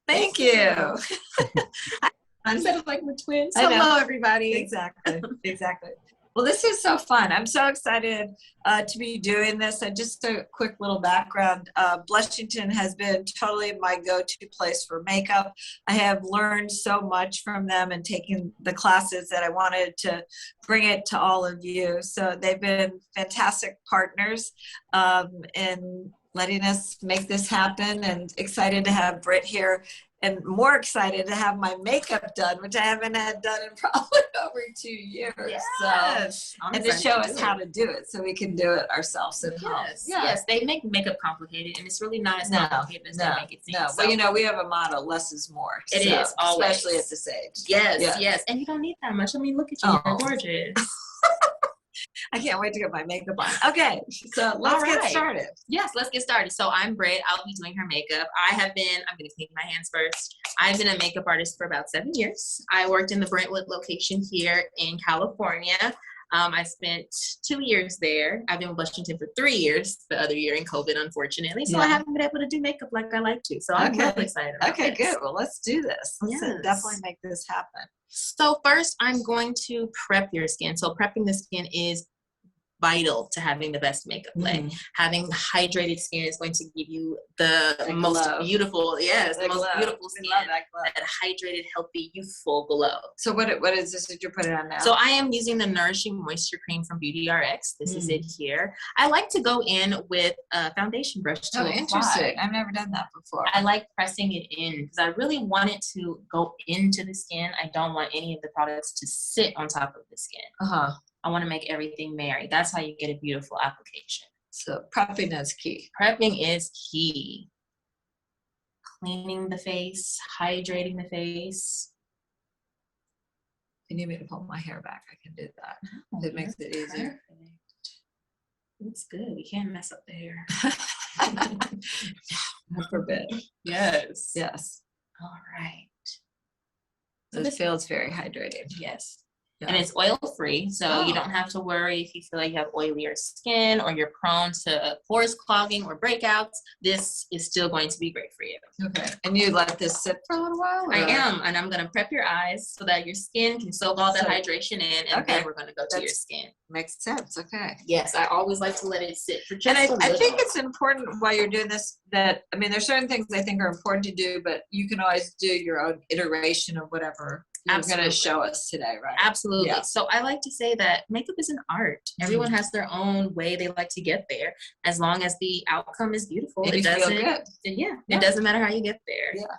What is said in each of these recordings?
Thank you. Instead of like we're twins. Hello, everybody. Exactly. Well, this is so fun. I'm so excited to be doing this. And just a quick little background. Blushington has been totally my go-to place for makeup. I have learned so much from them and taken the classes that I wanted to bring it to all of you. So they've been fantastic partners in letting us make this happen, and excited to have Britt here. And more excited to have my makeup done, which I haven't had done in probably over 2 years. Yes. So, and to show us how to do it so we can do it ourselves at home. Yes, they make makeup complicated, and it's really not as complicated as they make it seem. No, so, but you know, we have a motto, less is more. It is, always. Especially at this age. Yes. And you don't need that much. I mean, look at you. You're gorgeous. I can't wait to get my makeup on. Okay, so let's get started. Yes, let's get started. So I'm Britt. I'll be doing her makeup. I'm going to clean my hands first. I've been a makeup artist for about 7 years. I worked in the Brentwood location here in California. I spent 2 years there. I've been with Blushington for 3 years, the other year in COVID, unfortunately. So I haven't been able to do makeup like I like to. So I'm really excited about this. Good. Well, let's do this. Let's definitely make this happen. So first, I'm going to prep your skin. So prepping the skin is vital to having the best makeup play. Having hydrated skin is going to give you the most beautiful, beautiful skin, that hydrated, healthy, youthful glow. So what is this that you're putting on now? So I am using the Nourishing Moisture Cream from Beauty RX. This is it here. I like to go in with a foundation brush to apply. Interesting. I've never done that before. I like pressing it in because I really want it to go into the skin. I don't want any of the products to sit on top of the skin. I want to make everything marry. That's how you get a beautiful application. So prepping is key. Prepping is key. Cleaning the face, hydrating the face. If you need me to pull my hair back, I can do that. It makes it easier. It's good. We can't mess up the hair. God forbid. Yes. All right. So this feels very hydrating. Yes. And it's oil-free, so you don't have to worry if you feel like you have oilier skin or you're prone to pores clogging or breakouts. This is still going to be great for you. Okay. And you let this sit for a little while? I am, and I'm going to prep your eyes so that your skin can soak all that hydration in, and then we're going to go to your skin. Makes sense. Okay. Yes, I always like to let it sit for just a little. I think it's important while you're doing this that, I mean, there's certain things I think are important to do, but you can always do your own iteration of whatever you're going to show us today, right? Absolutely. Yeah. So I like to say that makeup is an art. Everyone has their own way they like to get there. As long as the outcome is beautiful, it doesn't. Feel good. It doesn't matter how you get there. Yeah.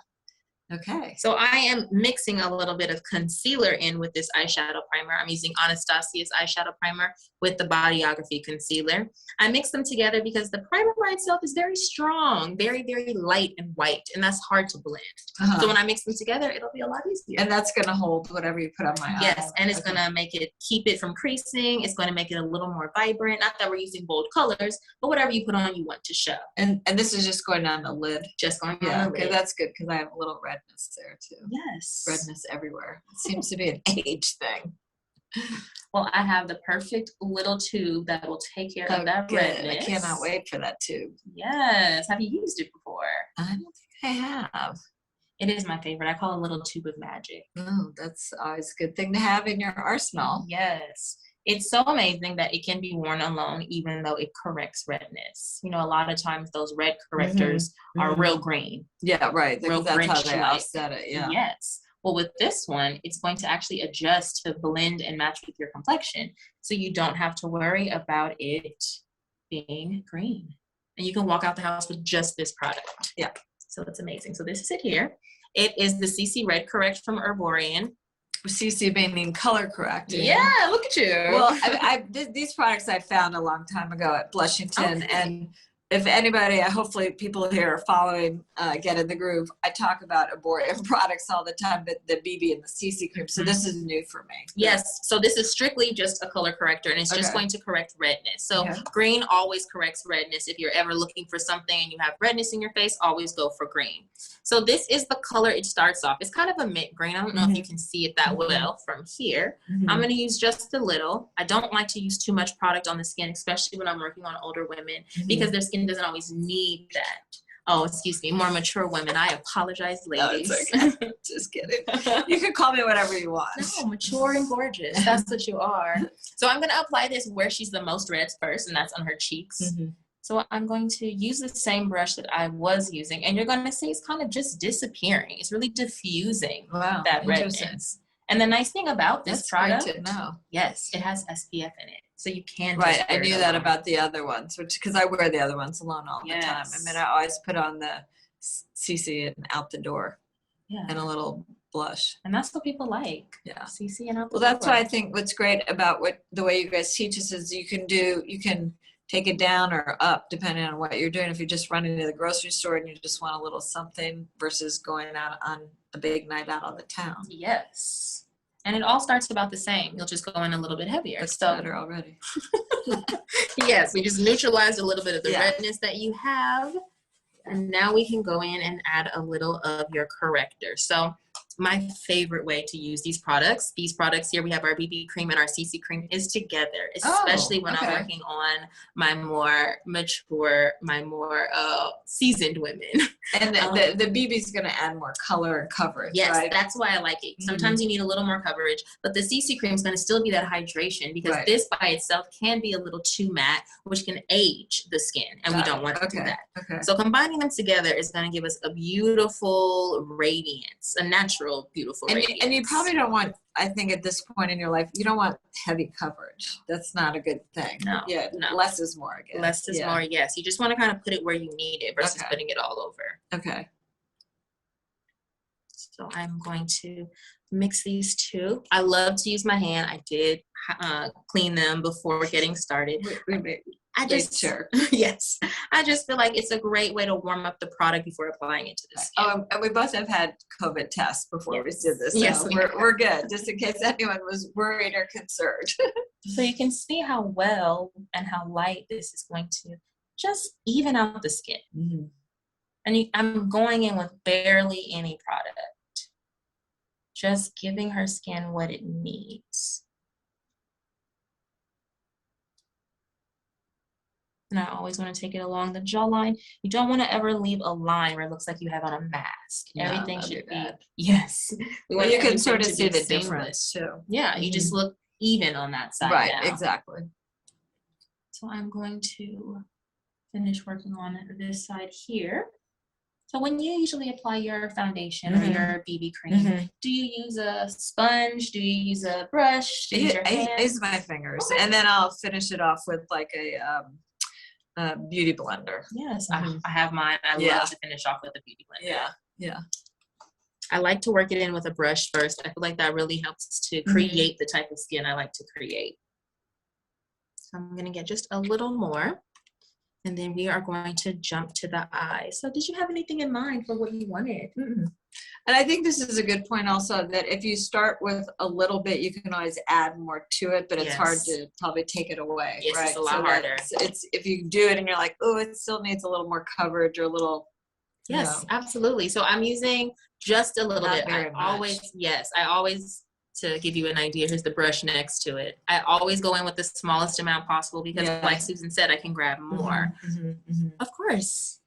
Okay. So I am mixing a little bit of concealer in with this eyeshadow primer. I'm using Anastasia's eyeshadow primer with the Bodyography concealer. I mix them together because the primer by itself is very strong, very, very light and white, and that's hard to blend. So when I mix them together, it'll be a lot easier. And that's going to hold whatever you put on my eye. Yes, and it's going to make it, keep it from creasing. It's going to make it a little more vibrant. Not that we're using bold colors, but whatever you put on, you want to show. And this is just going down the lid. Just going down the lid. Okay, that's good because I have a little redness there too. Yes. Redness everywhere. It seems to be an age thing. Well, I have the perfect little tube that will take care of that redness. I cannot wait for that tube. Yes. Have you used it before? I don't think I have. It is my favorite. I call it a little tube of magic. Oh, that's always a good thing to have in your arsenal. Yes. It's so amazing that it can be worn alone, even though it corrects redness. You know, a lot of times those red correctors are real green. Yeah, right. Real that's how they Grinch-like. offset it. Yeah. Yes. Well, with this one, it's going to actually adjust to blend and match with your complexion. So you don't have to worry about it being green. And you can walk out the house with just this product. Yeah. So it's amazing. So this is it here. It is the CC Red Correct from Herborian. CC meaning color correcting. Yeah, look at you. Well, these products I found a long time ago at Blushington, and if anybody, hopefully people here are following, get in the groove. I talk about Herborian products all the time, but the BB and the CC cream. So this is new for me. Yes. So this is strictly just a color corrector, and it's just going to correct redness. So green always corrects redness. If you're ever looking for something and you have redness in your face, always go for green. So this is the color it starts off. It's kind of a mint green. I don't know if you can see it that well from here. I'm going to use just a little. I don't like to use too much product on the skin, especially when I'm working on older women, because their skin doesn't always need that. Oh, excuse me, more mature women. I apologize, ladies. No, it's okay. Just kidding. You can call me whatever you want. No, mature and gorgeous. That's what you are. So I'm going to apply this where she's the most red first, and that's on her cheeks. Mm-hmm. So I'm going to use the same brush that I was using, and you're going to see it's kind of just disappearing. It's really diffusing that redness. And the nice thing about this product, great to know. Yes, it has SPF in it. So you can right. I knew that about the other ones, which because I wear the other ones alone all the time. I mean, I always put on the CC and out the door, and a little blush. And that's what people like. Yeah, CC and out the door. Well, that's why I think what's great about the way you guys teach us is you can take it down or up depending on what you're doing. If you're just running to the grocery store and you just want a little something versus going out on a big night out on the town. Yes. And it all starts about the same. You'll just go in a little bit heavier. It's better already. Yes, we just neutralized a little bit of the redness that you have. And now we can go in and add a little of your corrector. So my favorite way to use these products here, we have our BB cream and our CC cream is together, especially when I'm working on my more mature, my more seasoned women. And the BB is going to add more color and coverage. Yes, right? That's why I like it. Sometimes you need a little more coverage, but the CC cream is going to still be that hydration because this by itself can be a little too matte, which can age the skin, and we don't want to do that. Okay. So combining them together is going to give us a beautiful radiance, a natural, beautiful radiance. And you probably don't want, I think at this point in your life, you don't want heavy coverage. That's not a good thing. No. Less is more, I guess. Less is more, yes. You just want to kind of put it where you need it versus putting it all over. Okay. So I'm going to mix these two. I love to use my hand. I did clean them before getting started. Yes. I just feel like it's a great way to warm up the product before applying it to the skin. And we both have had COVID tests before we did this. So yes, we're good, just in case anyone was worried or concerned. So you can see how well and how light this is going to just even out the skin. Mm-hmm. And I'm going in with barely any product. Just giving her skin what it needs. And I always want to take it along the jawline. You don't want to ever leave a line where it looks like you have on a mask. No, everything should be, yes. Well, you can sort of see the difference too. Yeah, you just look even on that side. Right, now. Exactly. So I'm going to finish working on this side here. So when you usually apply your foundation or your BB cream, do you use a sponge? Do you use a brush? Do you use your hands? I use my fingers, and then I'll finish it off with like a beauty blender. Yes, I have mine. I love to finish off with a beauty blender. Yeah. I like to work it in with a brush first. I feel like that really helps to create the type of skin I like to create. So I'm going to get just a little more. And then we are going to jump to the eyes. So did you have anything in mind for what you wanted? And I think this is a good point also, that if you start with a little bit, you can always add more to it, but it's hard to probably take it away. Yes, it's a lot harder. It's if you do it and you're like, oh, it still needs a little more coverage or a little. Yes, absolutely. So I'm using just a little bit. I always, to give you an idea, here's the brush next to it. I always go in with the smallest amount possible because like Susan said, I can grab more. Of course.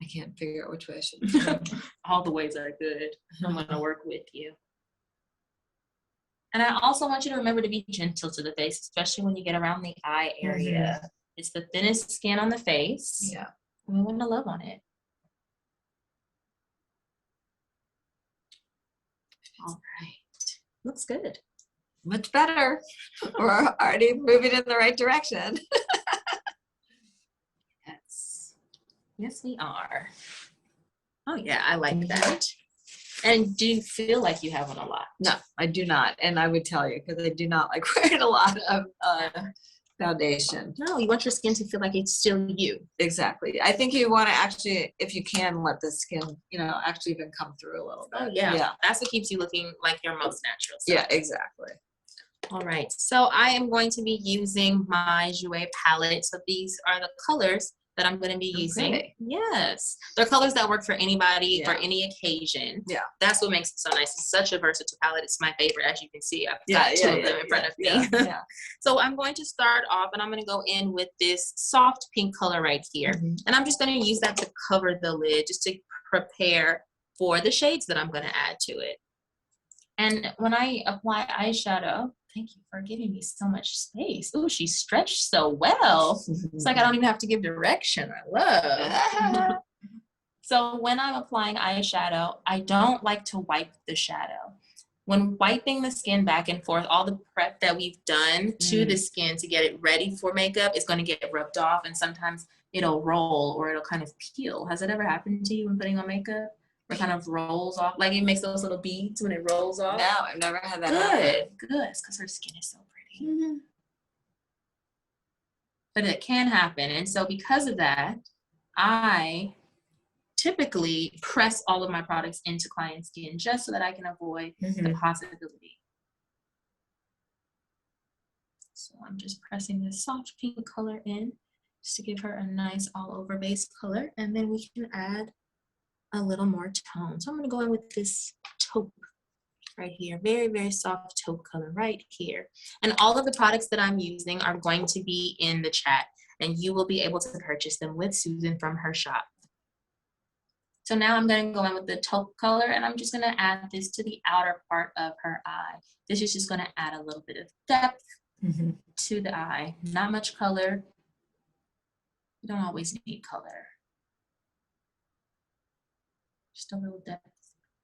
I can't figure out which way I should. All the ways are good. I'm going to work with you. And I also want you to remember to be gentle to the face, especially when you get around the eye area. It's the thinnest skin on the face. Yeah. And we want to love on it. All right. Looks good. Much better. We're already moving in the right direction. Yes. Yes, we are. Oh, yeah. I like that. And do you feel like you have on a lot? No, I do not. And I would tell you, because I do not like wearing a lot of foundation. No, you want your skin to feel like it's still you. Exactly. I think you want to actually, if you can, let the skin, actually even come through a little bit. Oh, yeah. That's what keeps you looking like your most natural self. Yeah, exactly. All right. So I am going to be using my Jouer palette. So these are the colors that I'm going to be using. Okay. Yes. They're colors that work for anybody, for Yeah. any occasion. Yeah. That's what makes it so nice. It's such a versatile palette. It's my favorite, as you can see. I've Yeah, got two of them in front of me. Yeah. So I'm going to start off, and I'm going to go in with this soft pink color right here. Mhm. And I'm just going to use that to cover the lid, just to prepare for the shades that I'm going to add to it. And when I apply eyeshadow, thank you for giving me so much space. Ooh, she stretched so well. It's like I don't even have to give direction. I love. So when I'm applying eyeshadow, I don't like to wipe the shadow. When wiping the skin back and forth, all the prep that we've done to the skin to get it ready for makeup is going to get rubbed off, and sometimes it'll roll or it'll kind of peel. Has it ever happened to you when putting on makeup? Or kind of rolls off, like it makes those little beads when it rolls off? No, I've never had that happen. Good, it's because her skin is so pretty. But it can happen, and so because of that, I typically press all of my products into client skin just so that I can avoid the possibility. So I'm just pressing this soft pink color in just to give her a nice all over base color, and then we can add a little more tone. So I'm going to go in with this taupe right here. Very, very soft taupe color right here. And all of the products that I'm using are going to be in the chat, and you will be able to purchase them with Susan from her shop. So now I'm going to go in with the taupe color, and I'm just going to add this to the outer part of her eye. This is just going to add a little bit of depth to the eye. Not much color. You don't always need color. Just a little depth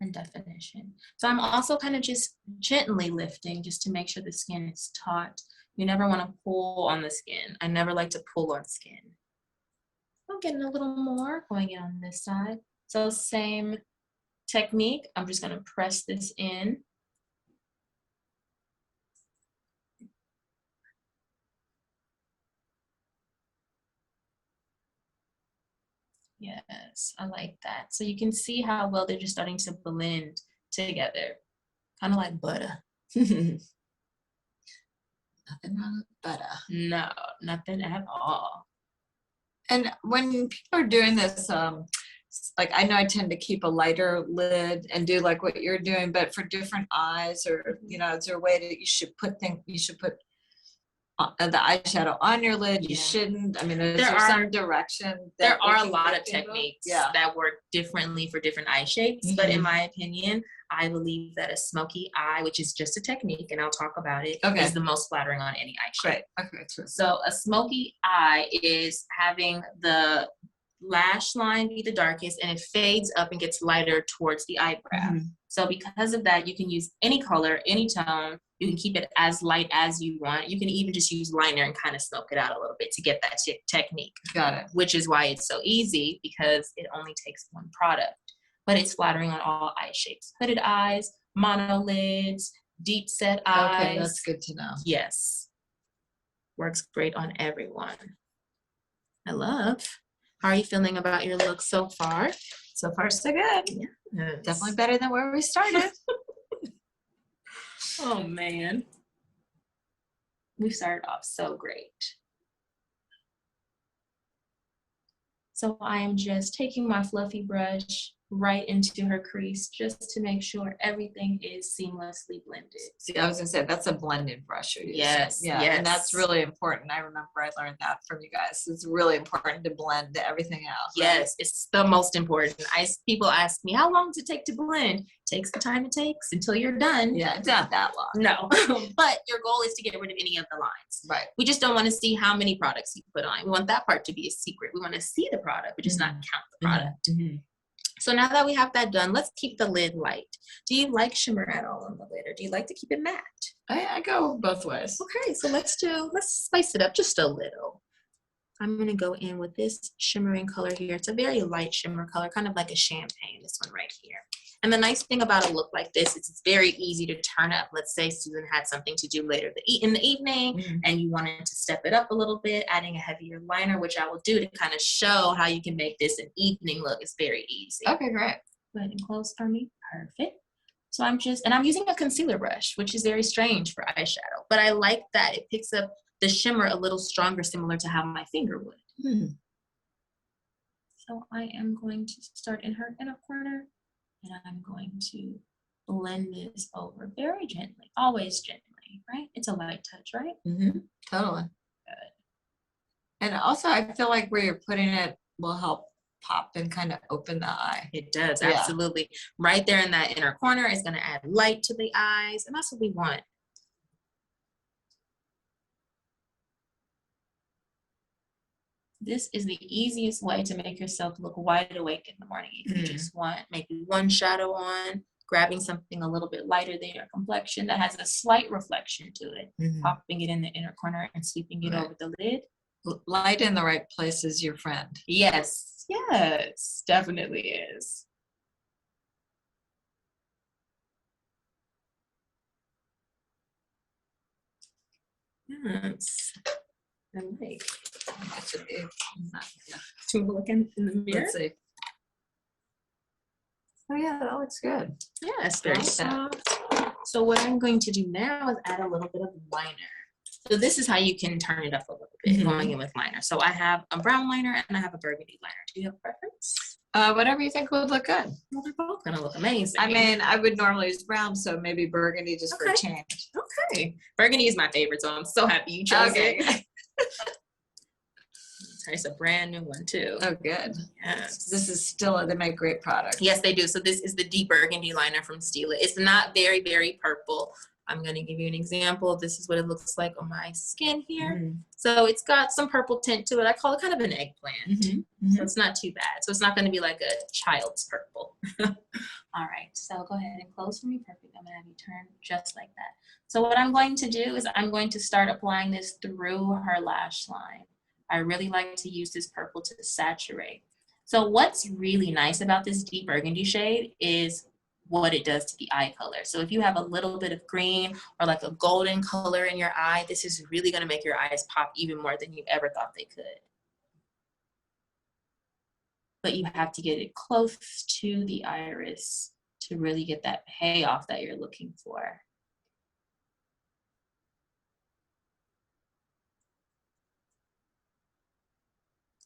and definition. So I'm also kind of just gently lifting just to make sure the skin is taut. You never want to pull on the skin. I never like to pull on skin. I'm getting a little more going in on this side. So same technique. I'm just going to press this in. Yes, I like that. So you can see how well they're just starting to blend together. Kind of like butter. Nothing wrong with butter. No, nothing at all. And when people are doing this, like I know I tend to keep a lighter lid and do like what you're doing, but for different eyes, or you know, is there a way that you should put the eyeshadow on your lid? You shouldn't. I mean, is there some direction? There are a lot of techniques that work differently for different eye shapes, but in my opinion, I believe that a smoky eye, which is just a technique, and I'll talk about it, is the most flattering on any eye shape. Okay. So a smoky eye is having the lash line be the darkest, and it fades up and gets lighter towards the eyebrow. So because of that, you can use any color, any tone. You can keep it as light as you want. You can even just use liner and kind of smoke it out a little bit to get that technique. Got it. Which is why it's so easy, because it only takes one product. But it's flattering on all eye shapes. Hooded eyes, monolids, deep set eyes. Okay, that's good to know. Yes. Works great on everyone. I love. How are you feeling about your look so far? So far, so good. Yeah. Definitely better than where we started. Oh, man. We started off so great. So I am just taking my fluffy brush right into her crease just to make sure everything is seamlessly blended. See, I was gonna say that's a blended brush you're using. Yes, Yeah, yes. and that's really important. I remember I learned that from you guys. It's really important to blend everything out. Yes, right? it's the most important. People ask me, how long does it take to blend? It takes the time it takes until you're done. Yeah, it's not that long. No, but your goal is to get rid of any of the lines. Right. We just don't want to see how many products you put on. We want that part to be a secret. We want to see the product, but just not count the product. So now that we have that done, let's keep the lid light. Do you like shimmer at all on the lid, or do you like to keep it matte? I go both ways. Okay, so let's spice it up just a little. I'm gonna go in with this shimmering color here. It's a very light shimmer color, kind of like a champagne, this one right here. And the nice thing about a look like this is it's very easy to turn up. Let's say Susan had something to do later in the evening and you wanted to step it up a little bit, adding a heavier liner, which I will do to kind of show how you can make this an evening look. It's very easy. Okay, great. Go ahead and close for me. Perfect. So I'm using a concealer brush, which is very strange for eyeshadow, but I like that it picks up the shimmer a little stronger, similar to how my finger would. So I am going to start in her inner corner, and I'm going to blend this over very gently, always gently, right? It's a light touch, right? Mm-hmm. Totally. Good. And also, I feel like where you're putting it will help pop and kind of open the eye. It does, Yeah. absolutely. Right there in that inner corner is going to add light to the eyes, and that's what we want. This is the easiest way to make yourself look wide awake in the morning. If you just want maybe one shadow on, grabbing something a little bit lighter than your complexion that has a slight reflection to it, popping it in the inner corner and sweeping it over the lid. Light in the right place is your friend. Yes, yes, definitely is. Yes. I like. That should be. To look in the mirror. Let's see. Oh yeah, that looks good. Yes, very soft. So what I'm going to do now is add a little bit of liner. So this is how you can turn it up a little bit, going in with liner. So I have a brown liner and I have a burgundy liner. Do you have a preference? Whatever you think would look good. Well, they're both gonna look amazing. I mean, I would normally use brown, so maybe burgundy just for a change. Okay. Burgundy is my favorite, so I'm so happy you chose it. It's a brand new one too. Oh, good. Yes. This is still, they make great products. Yes, they do. So this is the deep burgundy liner from Stila. It's not very, very purple. I'm going to give you an example. This is what it looks like on my skin here. So it's got some purple tint to it. I call it kind of an eggplant. So it's not too bad. So it's not going to be like a child's purple. All right. So go ahead and close for me. Perfect. I'm going to have you turn just like that. So what I'm going to do is I'm going to start applying this through her lash line. I really like to use this purple to saturate. So what's really nice about this deep burgundy shade is what it does to the eye color. So if you have a little bit of green or like a golden color in your eye, this is really going to make your eyes pop even more than you ever thought they could. But you have to get it close to the iris to really get that payoff that you're looking for.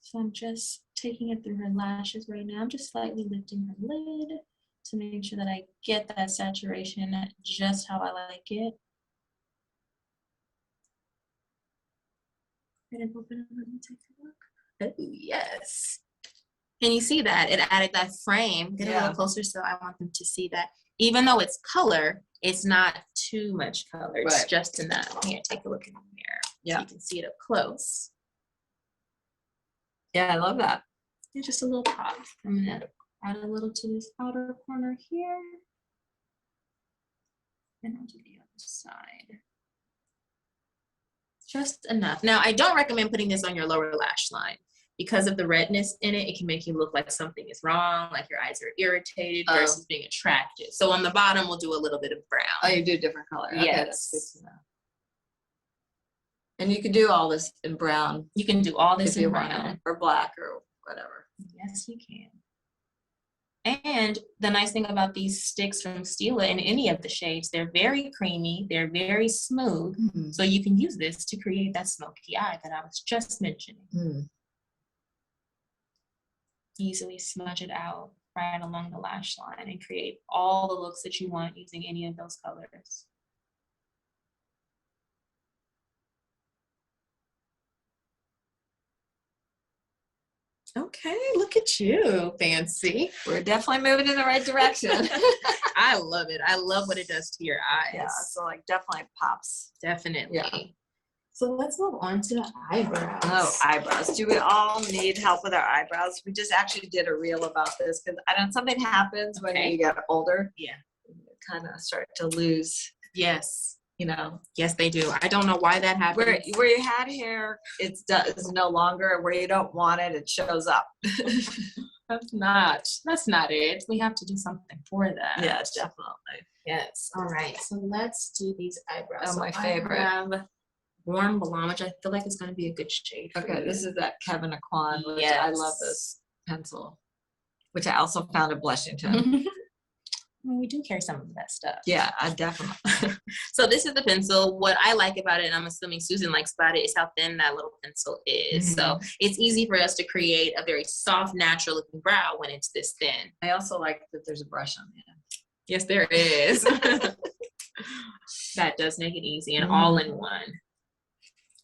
So I'm just taking it through her lashes right now. I'm just slightly lifting her lid to make sure that I get that saturation just how I like it. And open it, let me take a look. Oh, yes. Can you see that? It added that frame. Get a little closer so I want them to see that. Even though it's color, it's not too much color. It's just enough. Here, take a look in the mirror. Yeah. So you can see it up close. Yeah, I love that. And just a little pop. I'm going to add a little to this outer corner here. And I'll do the other side. Just enough. Now, I don't recommend putting this on your lower lash line. Because of the redness in it, it can make you look like something is wrong, like your eyes are irritated versus being attractive. So on the bottom, we'll do a little bit of brown. Oh, you do different color. Yes. Okay, that's good to know. And you can do all this in brown. You can do all this in brown. Or black or whatever. Yes, you can. And the nice thing about these sticks from Stila in any of the shades, they're very creamy, they're very smooth. So you can use this to create that smoky eye that I was just mentioning. Easily smudge it out right along the lash line and create all the looks that you want using any of those colors. Okay, look at you, fancy. We're definitely moving in the right direction. I love it. I love what it does to your eyes. Yeah, so like definitely pops. Definitely. Yeah. So let's move on to the eyebrows. Oh, eyebrows. Do we all need help with our eyebrows? We just actually did a reel about this because I don't, something happens when you get older. Yeah. You kind of start to lose. Yes. You know. Yes, they do. I don't know why that happens. Where you had hair, it's no longer. Where you don't want it, it shows up. That's not it. We have to do something for that. Yes, definitely. Yes. All right. So let's do these eyebrows. Oh, so my favorite. I have Warm Blonde, which I feel like is going to be a good shade. Okay, this is that Kevin Aquan, which I love this pencil, which I also found at Blushington. mean, we do carry some of the best stuff. Yeah, I definitely. So this is the pencil. What I like about it, and I'm assuming Susan likes about it, is how thin that little pencil is. So it's easy for us to create a very soft, natural looking brow when it's this thin. I also like that there's a brush on the end. Yes, there is. That does make it easy and all in one.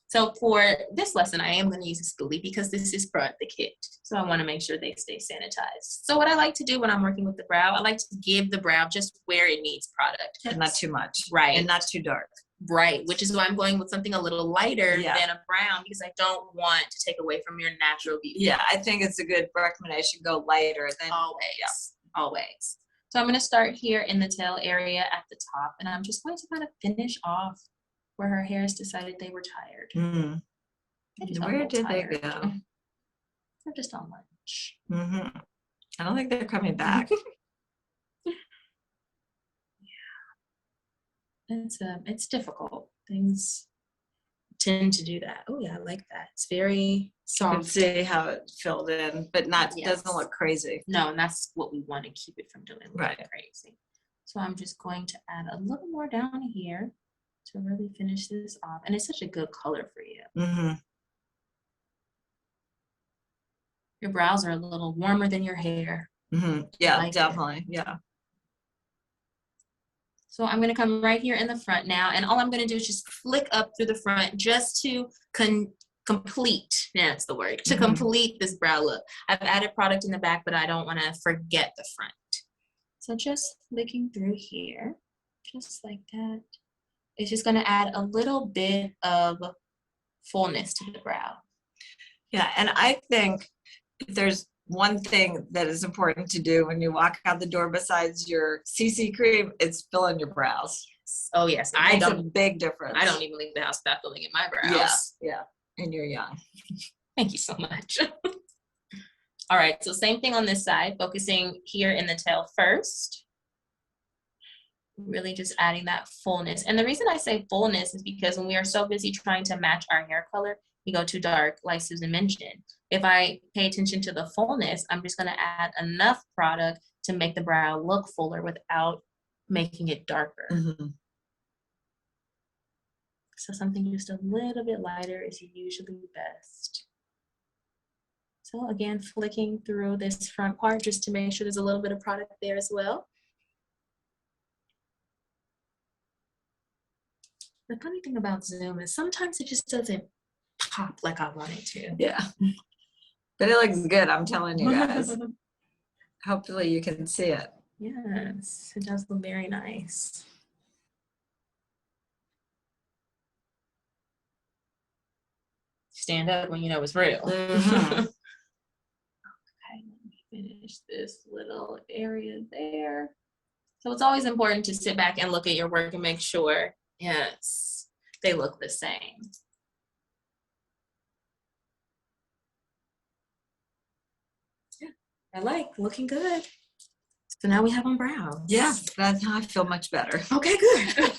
So for this lesson, I am going to use a spoolie because this is for the kit. So I want to make sure they stay sanitized. So what I like to do when I'm working with the brow, I like to give the brow just where it needs product. And not too much. Right. And not too dark. Right, which is why I'm going with something a little lighter than a brown, because I don't want to take away from your natural beauty. Yeah, I think it's a good recommendation. Go lighter than always. So I'm going to start here in the tail area at the top, and I'm just going to kind of finish off where her hairs decided they were tired. Where did they go? They're just on lunch. I don't think they're coming back. It's difficult. Things tend to do that. Oh yeah, I like that. It's very soft. You can see how it filled in, but doesn't look crazy. No, and that's what we want to keep it from doing crazy. So I'm just going to add a little more down here to really finish this off. And it's such a good color for you. Your brows are a little warmer than your hair. Yeah, like definitely. Yeah. So I'm going to come right here in the front now, and all I'm going to do is just flick up through the front just to complete, that's the word, to complete this brow look. I've added product in the back, but I don't want to forget the front. So just flicking through here, just like that. It's just going to add a little bit of fullness to the brow. Yeah, and I think if there's one thing that is important to do when you walk out the door besides your CC cream, it's fill in your brows. Oh yes, it makes a big difference. I don't even leave the house without filling in my brows. Yeah, and you're young. Thank you so much. All right, so same thing on this side, focusing here in the tail first. Really just adding that fullness. And the reason I say fullness is because when we are so busy trying to match our hair color, we go too dark, like Susan mentioned. If I pay attention to the fullness, I'm just going to add enough product to make the brow look fuller without making it darker. So something just a little bit lighter is usually best. So again, flicking through this front part just to make sure there's a little bit of product there as well. The funny thing about Zoom is sometimes it just doesn't pop like I want it to. Yeah. But it looks good, I'm telling you guys. Hopefully you can see it. Yes, it does look very nice. Stand up when you know it's real. Okay, let me finish this little area there. So it's always important to sit back and look at your work and make sure, yes, they look the same. Yeah, I like looking good. So now we have on brows. Yeah, that's how I feel much better. Okay, good.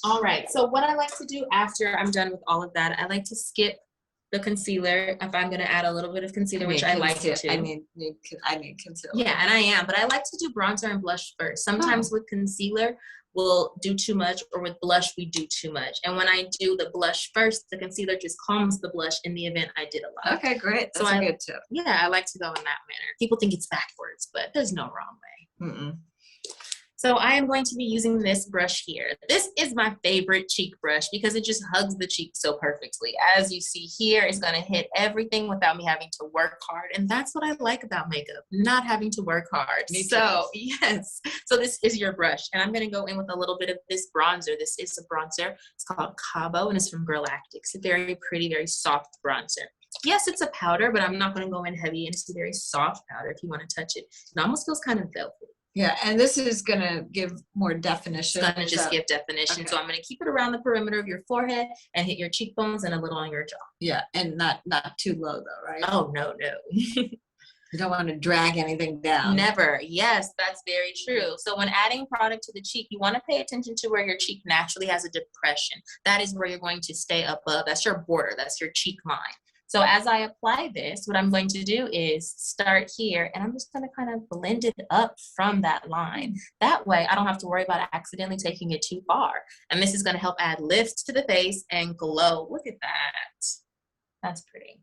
All right, so what I like to do after I'm done with all of that, I like to skip the concealer if I'm going to add a little bit of concealer, which I like to. I need concealer. Yeah, and I am, but I like to do bronzer and blush first. Sometimes with concealer, we'll do too much, or with blush, we do too much. And when I do the blush first, the concealer just calms the blush in the event I did a lot. Okay, great. That's a good tip. Yeah, I like to go in that manner. People think it's backwards, but there's no wrong way. So I am going to be using this brush here. This is my favorite cheek brush because it just hugs the cheek so perfectly. As you see here, it's going to hit everything without me having to work hard. And that's what I like about makeup, not having to work hard. So yes, so this is your brush. And I'm going to go in with a little bit of this bronzer. This is a bronzer. It's called Cabo and it's from Girlactic. It's a very pretty, very soft bronzer. Yes, it's a powder, but I'm not going to go in heavy. And it's a very soft powder if you want to touch it. It almost feels kind of velvety. Yeah, and this is going to give more definition. It's going to just give definition. Okay. So I'm going to keep it around the perimeter of your forehead and hit your cheekbones and a little on your jaw. Yeah, and not too low though, right? Oh, no. You don't want to drag anything down. Never. Yes, that's very true. So when adding product to the cheek, you want to pay attention to where your cheek naturally has a depression. That is where you're going to stay above. That's your border. That's your cheek line. So as I apply this, what I'm going to do is start here, and I'm just going to kind of blend it up from that line. That way, I don't have to worry about accidentally taking it too far. And this is going to help add lift to the face and glow. Look at that. That's pretty.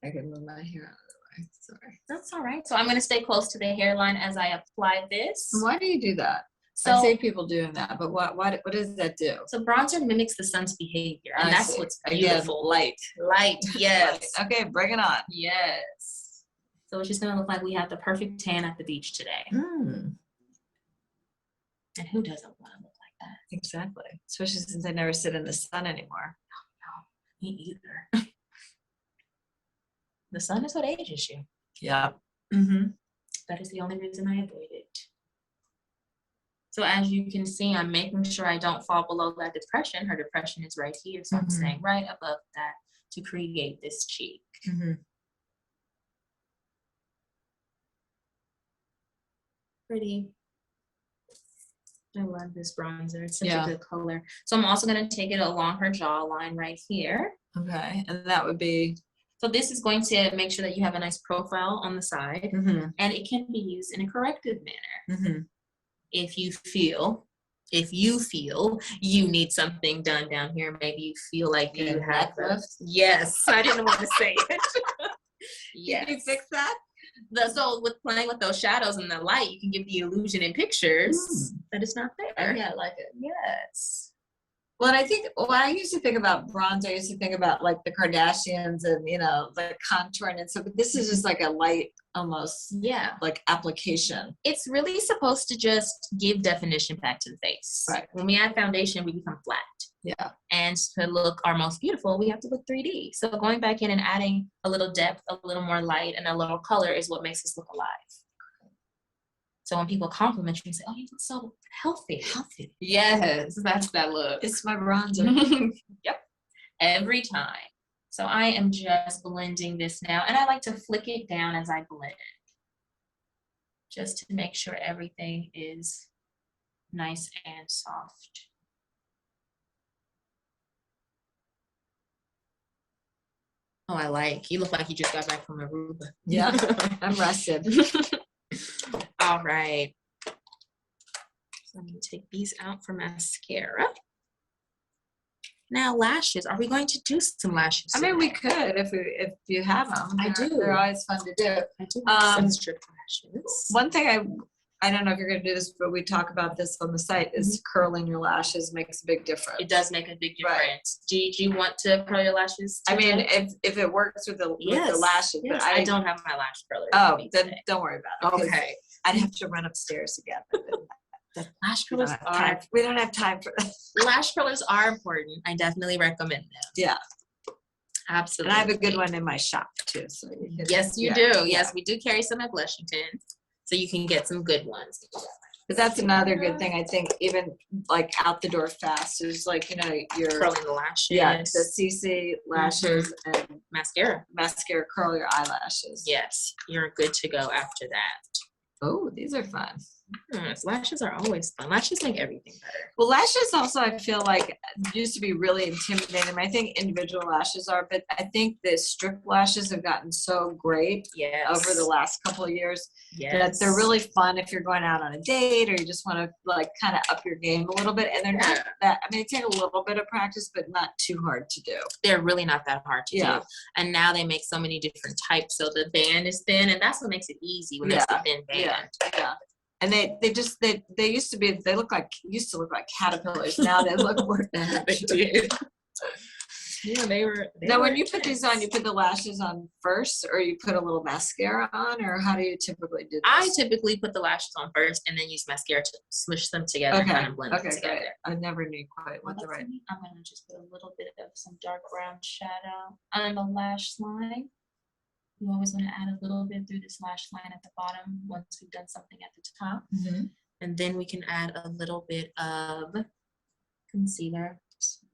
I can move my hair out of the way. Sorry. That's all right. So I'm going to stay close to the hairline as I apply this. Why do you do that? So, I see people doing that, but what does that do? So bronzer mimics the sun's behavior, and that's what's beautiful. Again, light, yes. Light. Okay, bring it on. Yes. So it's just gonna look like we have the perfect tan at the beach today. Mm. And who doesn't want to look like that? Exactly. Especially since I never sit in the sun anymore. No, me either. The sun is what ages you. Yeah. Mm-hmm. That is the only reason I avoid it. So as you can see, I'm making sure I don't fall below that depression. Her depression is right here, so I'm staying right above that to create this cheek. Pretty. I love this bronzer. It's such a good color. So I'm also going to take it along her jawline right here. Okay, and that would be? So this is going to make sure that you have a nice profile on the side, and it can be used in a corrective manner. If you feel you need something done down here, maybe you feel like you have yes, I didn't want to say it. Yes. Can you fix that? So with playing with those shadows and the light, you can give the illusion in pictures that it's not there. Yeah, I like it. Yes. Well, and I think when I used to think about bronze, I used to think about like the Kardashians and, you know, the contouring and stuff. But this is just like a light, almost, like application. It's really supposed to just give definition back to the face. Right. When we add foundation, we become flat. Yeah. And to look our most beautiful, we have to look 3D. So going back in and adding a little depth, a little more light, and a little color is what makes us look alive. So when people compliment you and say, "Oh, you look so healthy." Yes, that's that look. It's my bronzer. Yep. Every time. So I am just blending this now, and I like to flick it down as I blend, just to make sure everything is nice and soft. Oh, you look like you just got back from Aruba. Yeah, I'm rested. All right. So I'm going to take these out for mascara. Now lashes. Are we going to do some lashes today? I mean, we could if you have them. I do. They're always fun to do. I do have some strip lashes. One thing I don't know if you're going to do this, but we talk about this on the site, is curling your lashes makes a big difference. It does make a big difference. Right. Do you want to curl your lashes today? I mean, if it works with the lashes. Yes. But I don't have my lash curler. Oh, then don't worry about it. Okay. I'd have to run upstairs again. The lash curlers we don't have time for that. Lash curlers are important. I definitely recommend them. Yeah. Absolutely. And I have a good one in my shop too. So yes, you do. Yes, we do carry some at Blushington. So you can get some good ones. But that's another good thing, I think, even like out the door fast is like, you know, you're curling the lashes. Yeah, the CC lashes and mascara. Mascara, curl your eyelashes. Yes, you're good to go after that. Oh, these are fun. Yes, lashes are always fun. Lashes make everything better. Well, lashes also, I feel like, used to be really intimidating. I think individual lashes are, but I think the strip lashes have gotten so great over the last couple of years that they're really fun if you're going out on a date or you just want to like kind of up your game a little bit. And they're not that, I mean, they take a little bit of practice, but not too hard to do. They're really not that hard to do. And now they make so many different types. So the band is thin, and that's what makes it easy when it's a thin band. Yeah. And they used to look like caterpillars. Now they look more natural. They did. Yeah, they were. Now, when you put these on, you put the lashes on first, or you put a little mascara on, or how do you typically do this? I typically put the lashes on first and then use mascara to smush them together and kind of blend them together. Great. I never knew quite what the right. I'm going to just put a little bit of some dark brown shadow on the lash line. You always want to add a little bit through this lash line at the bottom once we've done something at the top. And then we can add a little bit of concealer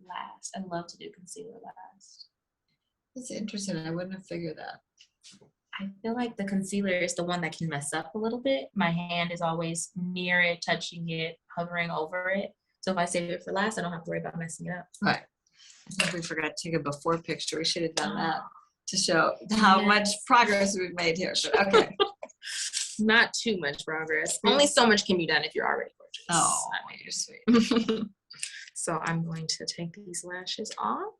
last. I love to do concealer last. That's interesting. I wouldn't have figured that. I feel like the concealer is the one that can mess up a little bit. My hand is always near it, touching it, hovering over it. So if I save it for last, I don't have to worry about messing it up. Right. I think we forgot to take a before picture. We should have done that. to show how much progress we've made here. But okay. Not too much progress. Only so much can be done if you're already gorgeous. Oh, you're sweet. So I'm going to take these lashes off.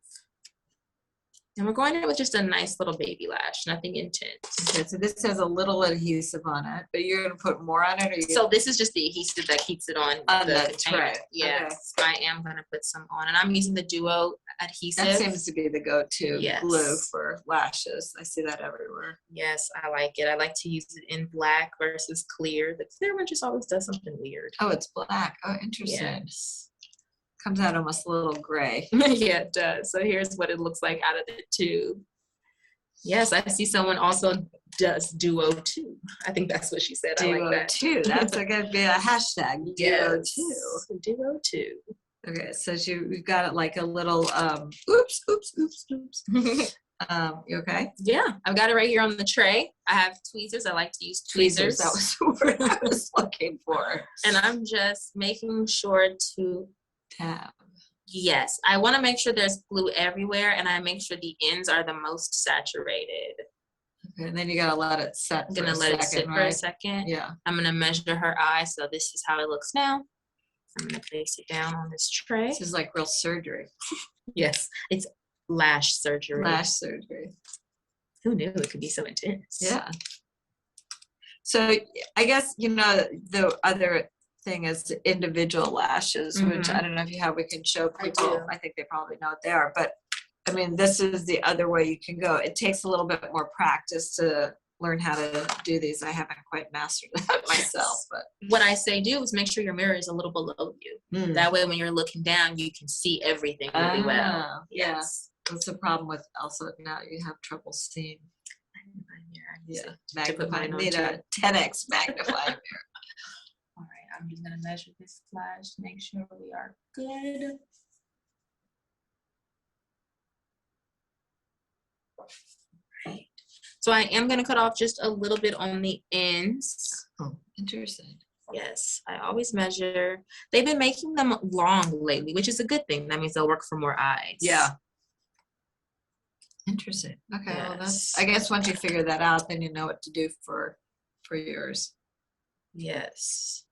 And we're going in with just a nice little baby lash, nothing intense. Okay, so this has a little adhesive on it, but you're going to put more on it? Or So this is just the adhesive that keeps it on the container. tray. Yes, okay. I am going to put some on. And I'm using the Duo adhesive. That seems to be the go-to glue for lashes. I see that everywhere. Yes, I like it. I like to use it in black versus clear. The clear one just always does something weird. Oh, it's black. Oh, interesting. Yes. Comes out almost a little gray. Yeah, it does. So here's what it looks like out of the tube. Yes, I see someone also does Duo 2. I think that's what she said. Duo I like that. 2. That's going to be a hashtag. Duo 2. Duo 2. Okay, so you've got it like a little, oops. You okay? Yeah, I've got it right here on the tray. I have tweezers. I like to use tweezers. That was the word I was looking for. And I'm just making sure to tab. Yes, I want to make sure there's glue everywhere, and I make sure the ends are the most saturated. Okay, and then you gotta let it set. I'm gonna let it sit for a second. Yeah. I'm gonna measure her eye, so this is how it looks now. I'm gonna place it down on this tray. This is like real surgery. Yes, it's lash surgery. Lash surgery. Who knew it could be so intense? Yeah. So I guess the other thing is the individual lashes, which I don't know if you have. We can show people. I think they probably know what they are, but I mean, this is the other way you can go. It takes a little bit more practice to learn how to do these. I haven't quite mastered that myself, but what I say do is make sure your mirror is a little below you. That way, when you're looking down, you can see everything really well. Yes. That's the problem with also now you have trouble seeing. Yeah, magnifying. Need a 10x magnifying mirror. All right, I'm just gonna measure this lash to make sure we are good. Right. So I am gonna cut off just a little bit on the ends. Oh, interesting. Yes, I always measure. They've been making them long lately, which is a good thing. That means they'll work for more eyes. Yeah. Interesting. Okay, well I guess once you figure that out, then you know what to do for yours. Yes.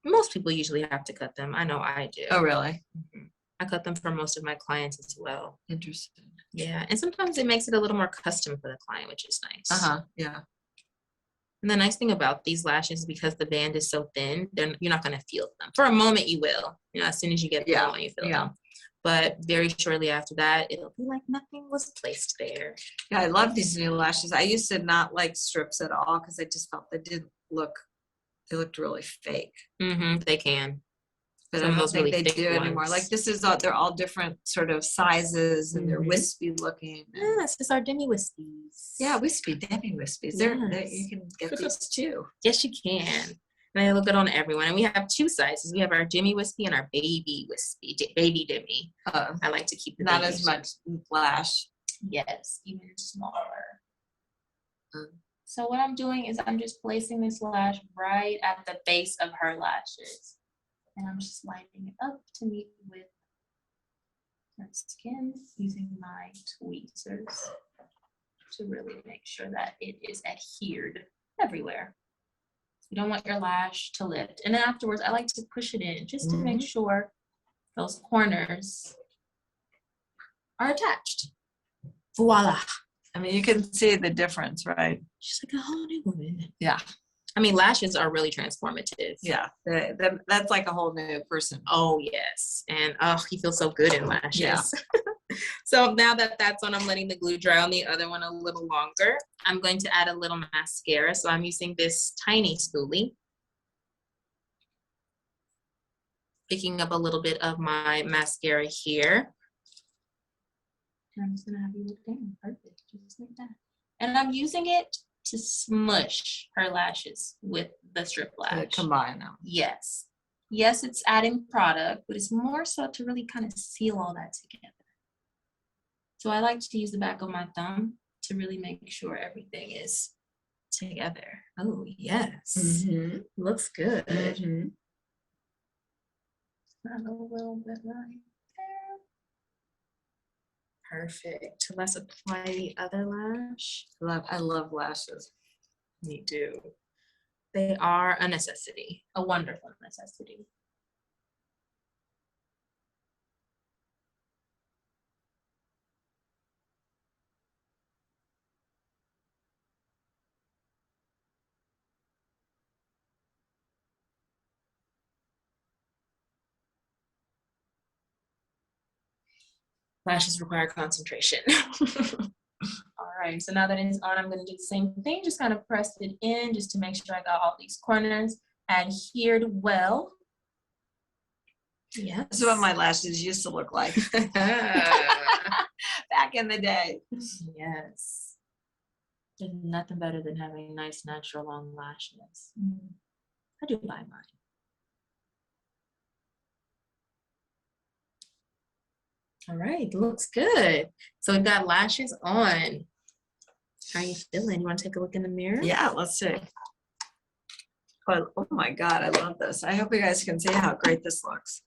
Most people usually have to cut them. I know I do. Oh, really? Mm-hmm. I cut them for most of my clients as well. Interesting. Yeah, and sometimes it makes it a little more custom for the client, which is nice. Yeah. And the nice thing about these lashes, because the band is so thin, then you're not going to feel them. For a moment, you will. As soon as you get them on, you feel them. But very shortly after that, it'll be like nothing was placed there. Yeah, I love these new lashes. I used to not like strips at all because I just felt they looked really fake. They can. But I don't think they do anymore. Like this is they're all different sort of sizes and they're wispy looking. Yes, it's our demi wispies. Yeah, wispy, demi wispies. You can get these too. Yes, you can. And they look good on everyone. And we have two sizes. We have our demi wispy and our baby wispy, baby demi. I like to keep the not as much lash. Yes, even smaller. So what I'm doing is I'm just placing this lash right at the base of her lashes. And I'm just lining it up to meet with her skin using my tweezers to really make sure that it is adhered everywhere. You don't want your lash to lift. And then afterwards, I like to push it in just to make sure those corners are attached. Voila. I mean, you can see the difference, right? She's like a whole new woman. Yeah. I mean, lashes are really transformative. Yeah. That's like a whole new person. Oh, yes. And he feels so good in lashes. Yeah. So now that that's on, I'm letting the glue dry on the other one a little longer. I'm going to add a little mascara. So I'm using this tiny spoolie. Picking up a little bit of my mascara here. And I'm just going to have you look down. Perfect. Just like that. And I'm using it to smush her lashes with the strip lash. Combine them. Yes. Yes, it's adding product, but it's more so to really kind of seal all that together. So I like to use the back of my thumb to really make sure everything is together. Oh, yes. Looks good. Add a little bit right there. Perfect. Let's apply the other lash. I love lashes. Me too. They are a necessity, a wonderful necessity. Lashes require concentration. All right, so now that it is on, I'm gonna do the same thing, just kind of press it in just to make sure I got all these corners adhered well. Yes. This is what my lashes used to look like back in the day. Yes. There's nothing better than having nice, natural, long lashes. I do buy mine. All right, looks good. So we've got lashes on. How are you feeling? You want to take a look in the mirror? Yeah, let's see. Oh my God, I love this. I hope you guys can see how great this looks.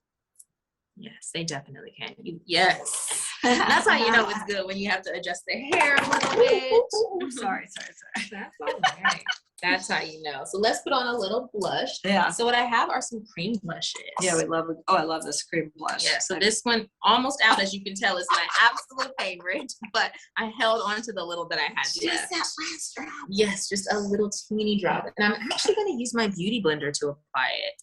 Yes, they definitely can. Yes. That's how you know it's good, when you have to adjust the hair a little bit. Sorry. That's all right. That's how you know. So let's put on a little blush. Yeah. So what I have are some cream blushes. Yeah, we love it. Oh, I love this cream blush. Yeah, so this one, almost out, as you can tell, is my absolute favorite, but I held on to the little that I had left. Just that last drop. Yes, just a little teeny drop. And I'm actually going to use my beauty blender to apply it.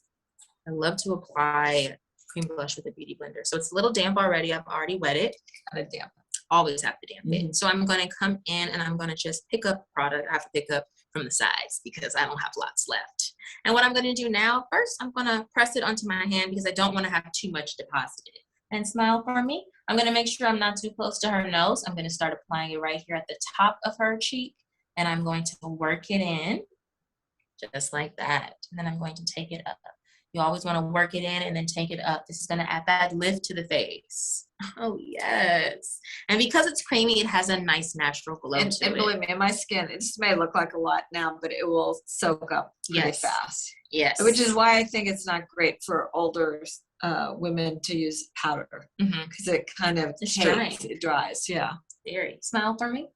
I love to apply cream blush with a beauty blender. So it's a little damp already. I've already wet it. Kind of damp. Always have to damp it. So I'm going to come in and I'm going to just pick up product. I have to pick up from the sides because I don't have lots left. And what I'm going to do now, first, I'm going to press it onto my hand because I don't want to have too much deposited. And smile for me. I'm going to make sure I'm not too close to her nose. I'm going to start applying it right here at the top of her cheek. And I'm going to work it in just like that. And then I'm going to take it up. You always want to work it in and then take it up. This is going to add that lift to the face. Oh, yes. And because it's creamy, it has a nice natural glow to it. And believe me, my skin, it just may look like a lot now, but it will soak up pretty fast. Yes. Which is why I think it's not great for older women to use powder. Because it kind of it dries. Yeah. Very. Smile for me.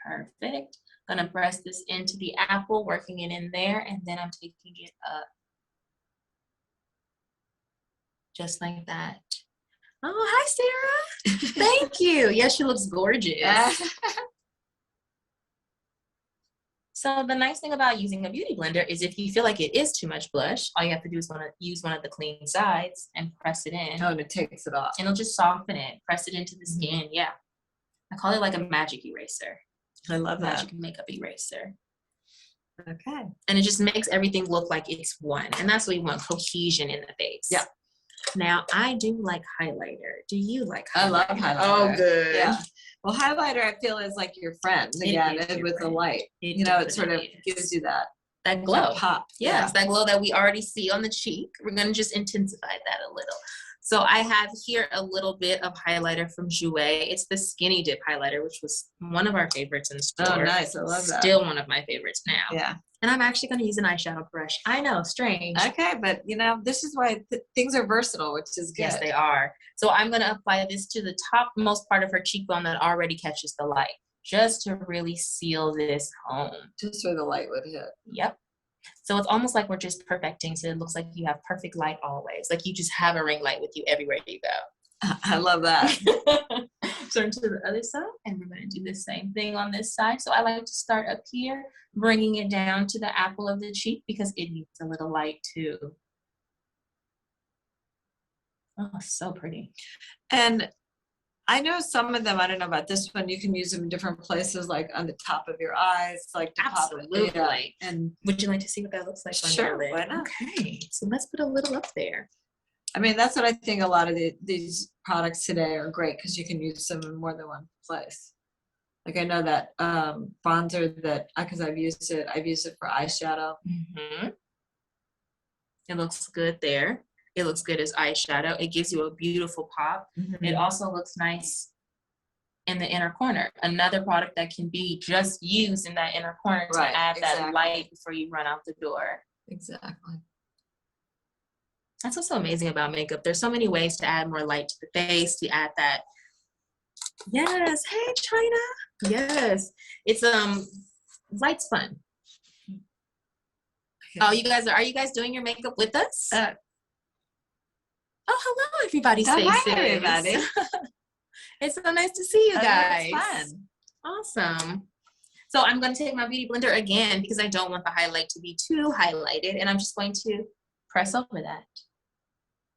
Perfect. Going to press this into the apple, working it in there, and then I'm taking it up. Just like that. Oh, hi, Sarah. Thank you. Yes, she looks gorgeous. So the nice thing about using a beauty blender is if you feel like it is too much blush, all you have to do is use one of the clean sides and press it in. Oh, and it takes it off. And it'll just soften it. Press it into the skin. Yeah. I call it like a magic eraser. I love that. Magic makeup eraser. Okay. And it just makes everything look like it's one. And that's what you want, cohesion in the face. Yeah. Now, I do like highlighter. Do you like highlighter? I love highlighter. Oh, good. Yeah. Well, highlighter, I feel, is like your friend again, with the light. It sort of gives you that glow. That pop. Yes, that glow that we already see on the cheek. We're going to just intensify that a little. So I have here a little bit of highlighter from Jouer. It's the Skinny Dip highlighter, which was one of our favorites in the store. Oh, nice. I love that. Still one of my favorites now. Yeah. And I'm actually going to use an eyeshadow brush. I know, strange. Okay, but this is why things are versatile, which is good. Yes, they are. So I'm going to apply this to the topmost part of her cheekbone that already catches the light, just to really seal this home. Just where the light would hit. Yep. So it's almost like we're just perfecting, so it looks like you have perfect light always. Like you just have a ring light with you everywhere you go. I love that. Turn to the other side, and we're going to do the same thing on this side. So I like to start up here, bringing it down to the apple of the cheek because it needs a little light too. Oh, so pretty. And I know some of them, I don't know about this one, you can use them in different places, like on the top of your eyes, like to Absolutely. pop it. Yeah. And would you like to see what that looks like on your lid? Why not? Okay, so let's put a little up there. I mean, that's what I think a lot of these products today are great because you can use them in more than one place. Like I know that bronzer that, because I've used it for eyeshadow. It looks good there. It looks good as eyeshadow. It gives you a beautiful pop. It also looks nice in the inner corner. Another product that can be just used in that inner corner to add that light before you run out the door. Exactly. That's what's so amazing about makeup. There's so many ways to add more light to the face, to add that Yes. Hey, China. Yes. It's light's fun. Oh, are you guys doing your makeup with us? Oh, hello, everybody. Hi, everybody. It's so nice to see you guys. It's fun. Awesome. So I'm going to take my beauty blender again because I don't want the highlight to be too highlighted, and I'm just going to press over that.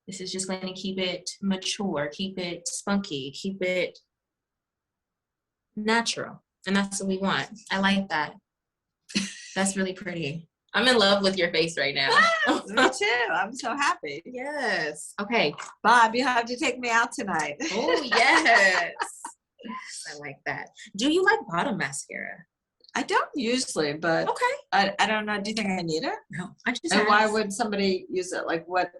This is just going to keep it mature, keep it spunky, keep it natural, and that's what we want. I like that. That's really pretty. I'm in love with your face right now. Me too. I'm so happy. Yes. Okay. Bob, you have to take me out tonight. Oh, yes. I like that. Do you like bottom mascara? I don't usually, but okay. I don't know. Do you think I need it? No. I just and why would somebody use it? Like what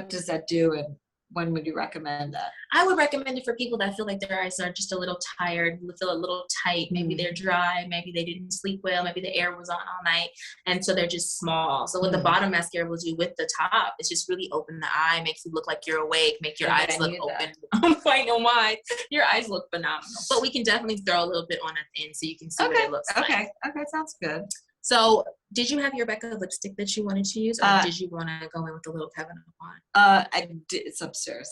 does that do, and when would you recommend that? I would recommend it for people that feel like their eyes are just a little tired, feel a little tight. Maybe they're dry, maybe they didn't sleep well, maybe the air was on all night, and so they're just small. So what the bottom mascara will do with the top is just really open the eye, makes you look like you're awake, make your eyes look open. I know why. Your eyes look phenomenal. But we can definitely throw a little bit on at the end so you can see what it looks like. Okay, sounds good. So, did you have your Becca lipstick that you wanted to use, or did you want to go in with a little Kevin upon? I did. It's upstairs.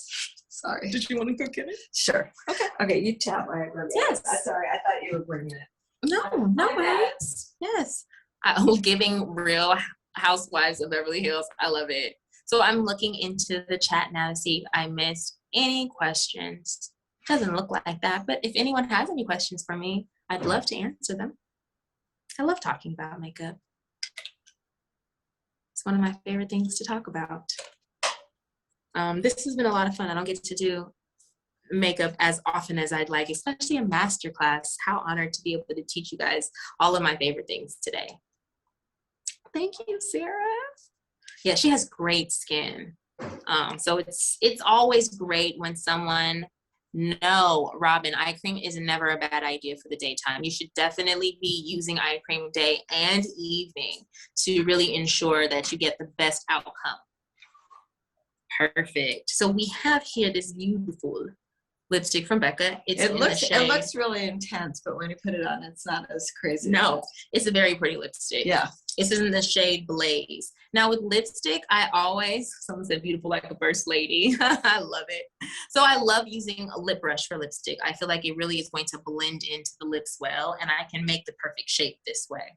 Sorry. Did you want to go get it? Sure. Okay. You tap my. Yes. Sorry, I thought you were bringing it. No worries. Yes. I'm giving Real Housewives of Beverly Hills. I love it. So I'm looking into the chat now to see if I missed any questions. Doesn't look like that, but if anyone has any questions for me, I'd love to answer them. I love talking about makeup. It's one of my favorite things to talk about. This has been a lot of fun. I don't get to do makeup as often as I'd like, especially a MasterClass. How honored to be able to teach you guys all of my favorite things today. Thank you, Sarah. Yeah, she has great skin. So it's always great when someone, no, Robin, eye cream is never a bad idea for the daytime. You should definitely be using eye cream day and evening to really ensure that you get the best outcome. Perfect. So we have here this beautiful lipstick from Becca. It looks really intense, but when you put it on, it's not as crazy. No, it's a very pretty lipstick. Yeah. This is in the shade Blaze. Now with lipstick, someone said beautiful like a first lady. I love it. So I love using a lip brush for lipstick. I feel like it really is going to blend into the lips well, and I can make the perfect shape this way.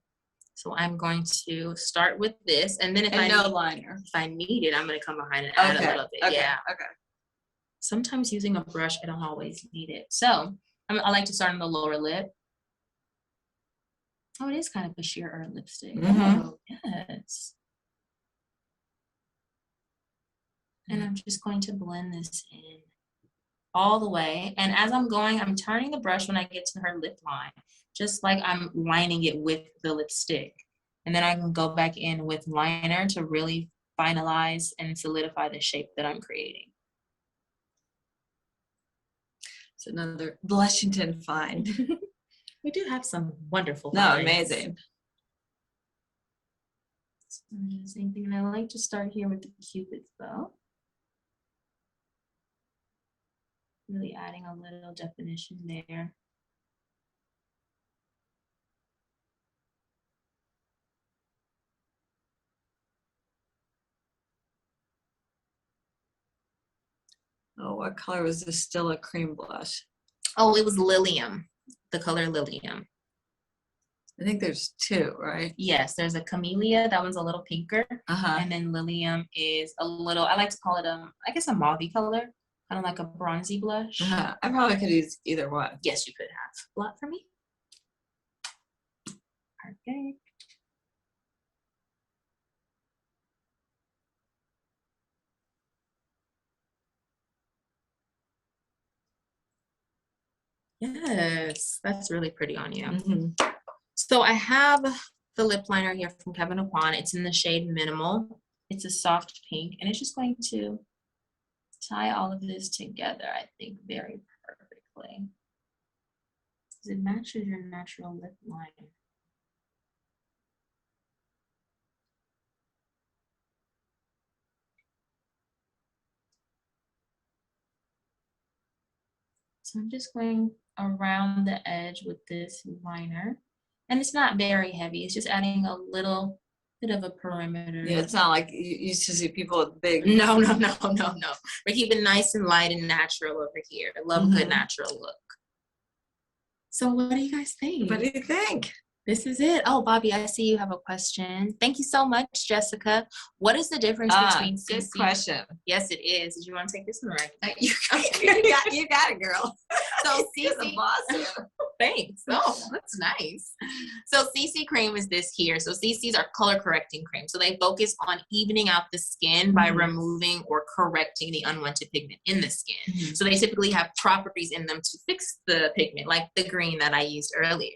So I'm going to start with this, and then if I need it, I'm going to come behind and add a little bit. Okay. Yeah. Okay. Sometimes using a brush, I don't always need it. So I like to start on the lower lip. Oh, it is kind of a sheer lipstick. Oh, yes. And I'm just going to blend this in all the way. And as I'm going, I'm turning the brush when I get to her lip line, just like I'm lining it with the lipstick. And then I can go back in with liner to really finalize and solidify the shape that I'm creating. It's another Blushington find. We do have some wonderful finds. Amazing. So same thing. And I like to start here with the Cupid's bow. Really adding a little definition there. Oh, what color was this? Still a cream blush? Oh, it was Lilium, the color Lilium. I think there's two, right? Yes, there's a Camellia. That one's a little pinker. And then Lilium is a little, I like to call it I guess a mauve color, kind of like a bronzy blush. I probably could use either one. Yes, you could have. Blot for me. Perfect. Yes, that's really pretty on you. So I have the lip liner here from Kevyn Aucoin. It's in the shade Minimal. It's a soft pink, and it's just going to tie all of this together, I think, very perfectly. Because it matches your natural lip liner. So I'm just going around the edge with this liner. And it's not very heavy. It's just adding a little bit of a perimeter. Yeah, it's not like you used to see people with big. No. We're keeping nice and light and natural over here. I love a good natural look. So what do you guys think? What do you think? This is it. Oh, Bobby, I see you have a question. Thank you so much, Jessica. What is the difference between CC? Good question. Yes, it is. Did you want to take this one, right? You got it, girl. So You're the CC, boss here. thanks. Oh, that's nice. So CC cream is this here. So CCs are color correcting cream. So they focus on evening out the skin by removing or correcting the unwanted pigment in the skin. So they typically have properties in them to fix the pigment, like the green that I used earlier.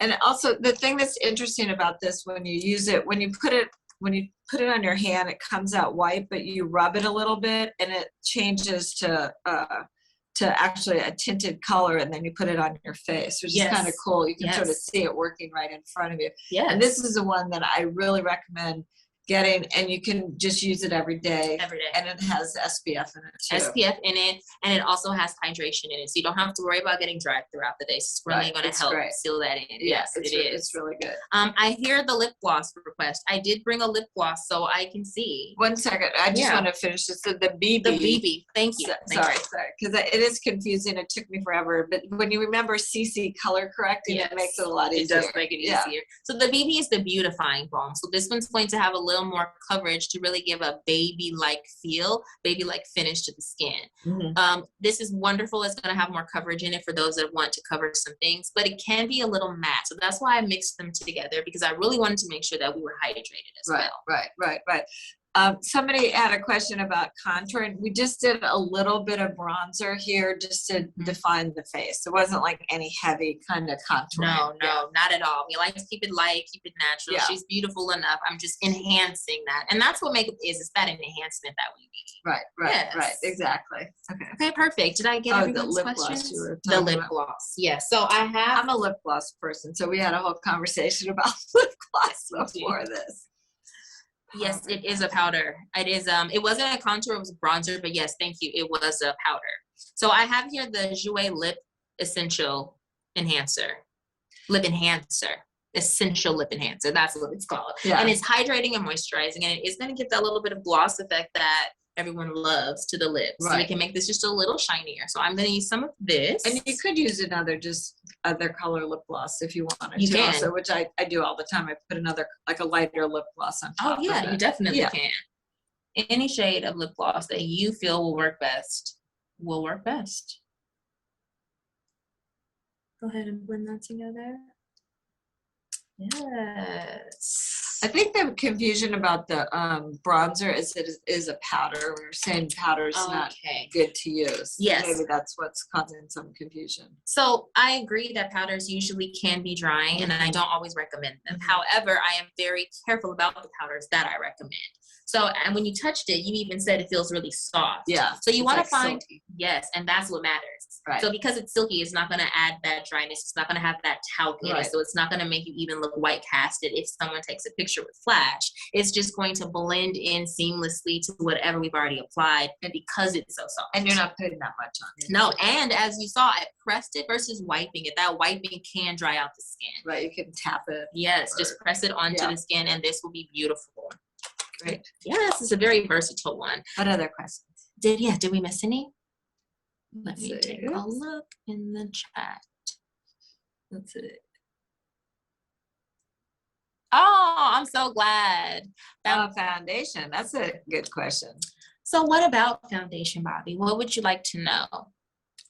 And also the thing that's interesting about this, when you use it, when you put it on your hand, it comes out white, but you rub it a little bit and it changes to actually a tinted color, and then you put it on your face, which is kind of cool. You can sort of see it working right in front of you. Yeah. And this is the one that I really recommend getting, and you can just use it every day. And it has SPF in it too. SPF in it, and it also has hydration in it, so you don't have to worry about getting dry throughout the day. So it's really going to help seal that in. Yes, it is. It's really good. I hear the lip gloss request. I did bring a lip gloss so I can see. 1 second. I just want to finish this. The BB. The BB. Thank you. Sorry, because it is confusing. It took me forever, but when you remember CC color correcting, it makes it a lot easier. It does make it easier. So the BB is the beautifying balm. So this one's going to have a little more coverage to really give a baby-like feel, baby-like finish to the skin. This is wonderful. It's going to have more coverage in it for those that want to cover some things, but it can be a little matte. So that's why I mixed them together, because I really wanted to make sure that we were hydrated as well. Right. Somebody had a question about contouring. We just did a little bit of bronzer here just to define the face. It wasn't like any heavy kind of contouring. No, not at all. We like to keep it light, keep it natural. She's beautiful enough. I'm just enhancing that. And that's what makeup is. It's that enhancement that we need. Right. Exactly. Okay, perfect. Did I get everyone's questions? The lip gloss. Yes. So I'm a lip gloss person. So we had a whole conversation about lip gloss before this. Yes, it is a powder. It is. It wasn't a contour. It was a bronzer. But yes, thank you. It was a powder. So I have here the Jouer Lip Essential Enhancer. Lip Enhancer. Essential Lip Enhancer. That's what it's called. Yeah. And it's hydrating and moisturizing. And it is going to give that little bit of gloss effect that everyone loves to the lips. So we can make this just a little shinier. So I'm going to use some of this. And you could use other color lip gloss if you wanted to. Can. Also, which I do all the time. I put another, like a lighter lip gloss on top. Oh yeah, you definitely can. Any shade of lip gloss that you feel will work best. Go ahead and blend that together. Yes. I think the confusion about the bronzer is it is a powder. We were saying powder is not good to use. Yes. Maybe that's what's causing some confusion. So I agree that powders usually can be drying, and I don't always recommend them. However, I am very careful about the powders that I recommend. So, and when you touched it, you even said it feels really soft. Yeah. So you want to find, and that's what matters. Right. So because it's silky, it's not going to add that dryness. It's not going to have that talc in it. So it's not going to make you even look white casted if someone takes a picture with flash. It's just going to blend in seamlessly to whatever we've already applied, and because it's so soft. And you're not putting that much on it. No, and as you saw, I pressed it versus wiping it. That wiping can dry out the skin. Right, you can tap it. Yes, just press it onto the skin, and this will be beautiful. Great. Yes, it's a very versatile one. What other questions? Did we miss any? Let me take a look in the chat. That's it. Oh, I'm so glad. Foundation. That's a good question. So what about foundation, Bobby? What would you like to know?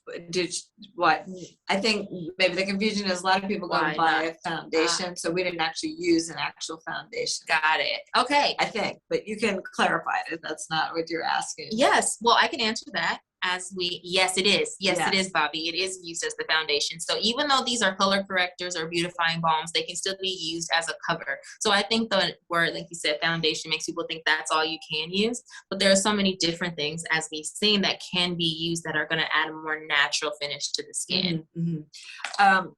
I think maybe the confusion is a lot of people go and buy a foundation, so we didn't actually use an actual foundation. Got it. Okay. I think, but you can clarify it if that's not what you're asking. Yes. Well, I can answer that. Yes, it is. Yes, it is, Bobby. It is used as the foundation. So even though these are color correctors or beautifying balms, they can still be used as a cover. So I think the word, like you said, foundation makes people think that's all you can use. But there are so many different things, as we've seen, that can be used that are going to add a more natural finish to the skin.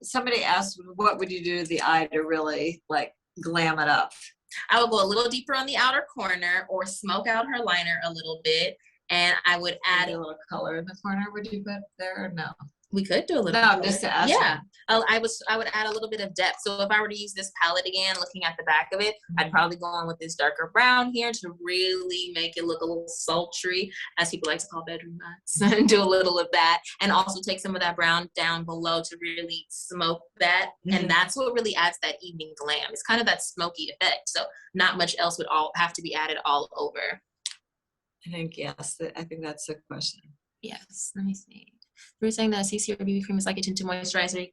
Somebody asked, what would you do to the eye to really like glam it up? I would go a little deeper on the outer corner or smoke out her liner a little bit. And I would add a little color in the corner. Would you put there or no? We could do a little. No, I'm just asking. Yeah, I would add a little bit of depth. So if I were to use this palette again, looking at the back of it, I'd probably go on with this darker brown here to really make it look a little sultry, as people like to call bedroom nuts, and do a little of that, and also take some of that brown down below to really smoke that, and that's what really adds that evening glam. It's kind of that smoky effect. So not much else would all have to be added all over. I think yes. I think that's the question. Yes. Let me see. We were saying that CC or BB cream is like a tinted moisturizer.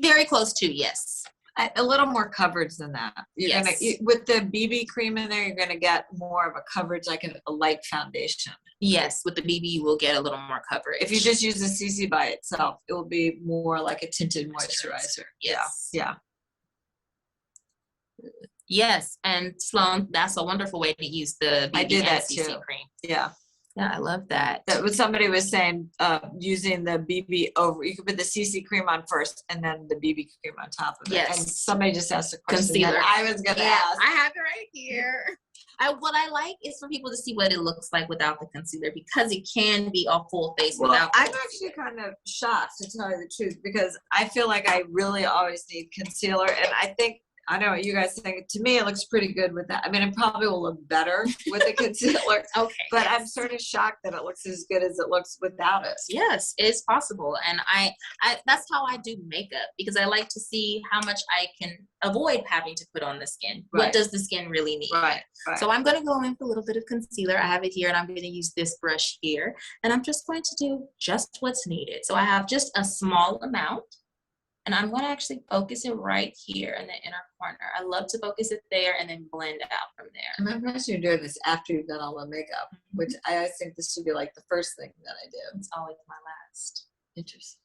Very close to, yes. A little more coverage than that. You're gonna with the BB cream in there, you're gonna get more of a coverage, like a light foundation. Yes, with the BB, you will get a little more coverage. If you just use the CC by itself, it will be more like a tinted moisturizer. Yes. Yeah. Yes, and Sloan, that's a wonderful way to use the BB I did that CC too. cream. Yeah. Yeah, I love that. That was somebody was saying using the BB over. You could put the CC cream on first, and then the BB cream on top of it. Yes. And somebody just asked a question Concealer. that I was gonna ask. I have it right here. What I like is for people to see what it looks like without the concealer, because it can be a full face without. I'm actually kind of shocked, to tell you the truth, because I feel like I really always need concealer, and I think. I know what you guys think. To me, it looks pretty good with that. I mean, it probably will look better with the concealer. Okay. But I'm sort of shocked that it looks as good as it looks without it. Yes, it's possible. And I that's how I do makeup, because I like to see how much I can avoid having to put on the skin. Right. What does the skin really need? Right. So I'm going to go in for a little bit of concealer. I have it here, and I'm going to use this brush here. And I'm just going to do just what's needed. So I have just a small amount. And I'm going to actually focus it right here in the inner corner. I love to focus it there and then blend out from there. I'm impressed you're doing this after you've done all the makeup, which I always think this should be like the first thing that I do. It's always my last. Interesting.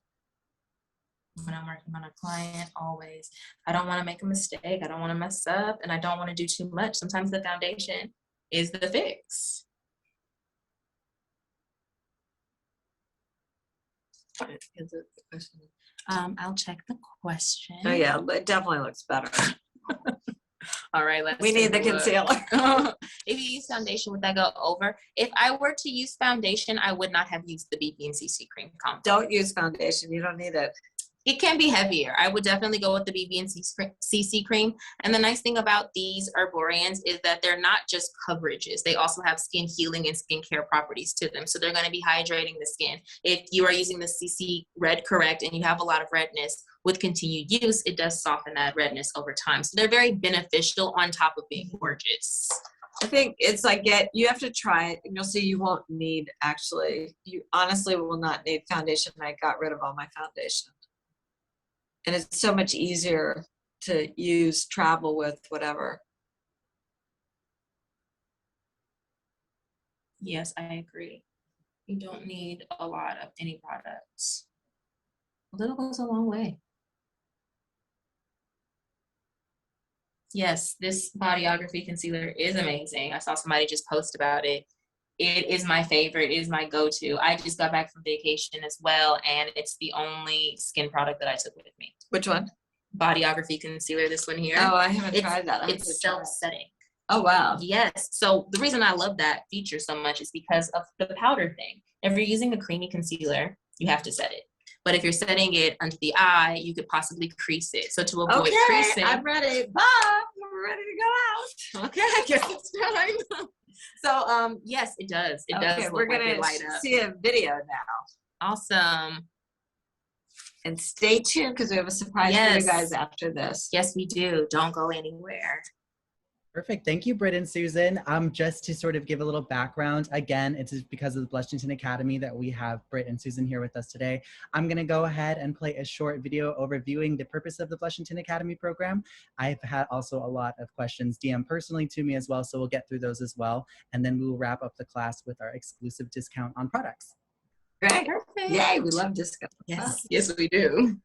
When I'm working on a client, always. I don't want to make a mistake. I don't want to mess up, and I don't want to do too much. Sometimes the foundation is the fix. Is it the question? I'll check the question. Oh yeah, it definitely looks better. All right, we need the concealer. If you use foundation, would that go over? If I were to use foundation, I would not have used the BB and CC cream combo. Don't use foundation. You don't need it. It can be heavier. I would definitely go with the BB and CC cream. And the nice thing about these Arborians is that they're not just coverages. They also have skin healing and skincare properties to them. So they're going to be hydrating the skin. If you are using the CC Red Correct and you have a lot of redness, with continued use, it does soften that redness over time. So they're very beneficial on top of being gorgeous. I think it's like you have to try it, and you'll see you won't need, actually, you honestly will not need foundation. I got rid of all my foundation. And it's so much easier to use, travel with, whatever. Yes, I agree. You don't need a lot of any products. A little goes a long way. Yes, this Bodyography concealer is amazing. I saw somebody just post about it. It is my favorite. It is my go-to. I just got back from vacation as well, and it's the only skin product that I took with me. Which one? Bodyography concealer, this one here. Oh, I haven't tried that. It's self-setting. Oh, wow. Yes. So the reason I love that feature so much is because of the powder thing. If you're using a creamy concealer, you have to set it. But if you're setting it under the eye, you could possibly crease it. So to avoid creasing. I'm ready. Bye. We're ready to go out. Okay, I guess it's time. So yes, it does. It does. We're gonna light up. see a video now. Awesome. And stay tuned, because we have a surprise for you guys after this. Yes, we do. Don't go anywhere. Perfect. Thank you, Britt and Susan. Just to sort of give a little background, again, it's because of the Blushington Academy that we have Britt and Susan here with us today. I'm going to go ahead and play a short video overviewing the purpose of the Blushington Academy program. I've had also a lot of questions DM personally to me as well, so we'll get through those as well. And then we will wrap up the class with our exclusive discount on products. Great. Perfect. Yay, we love discounts. Yes, yes, we do.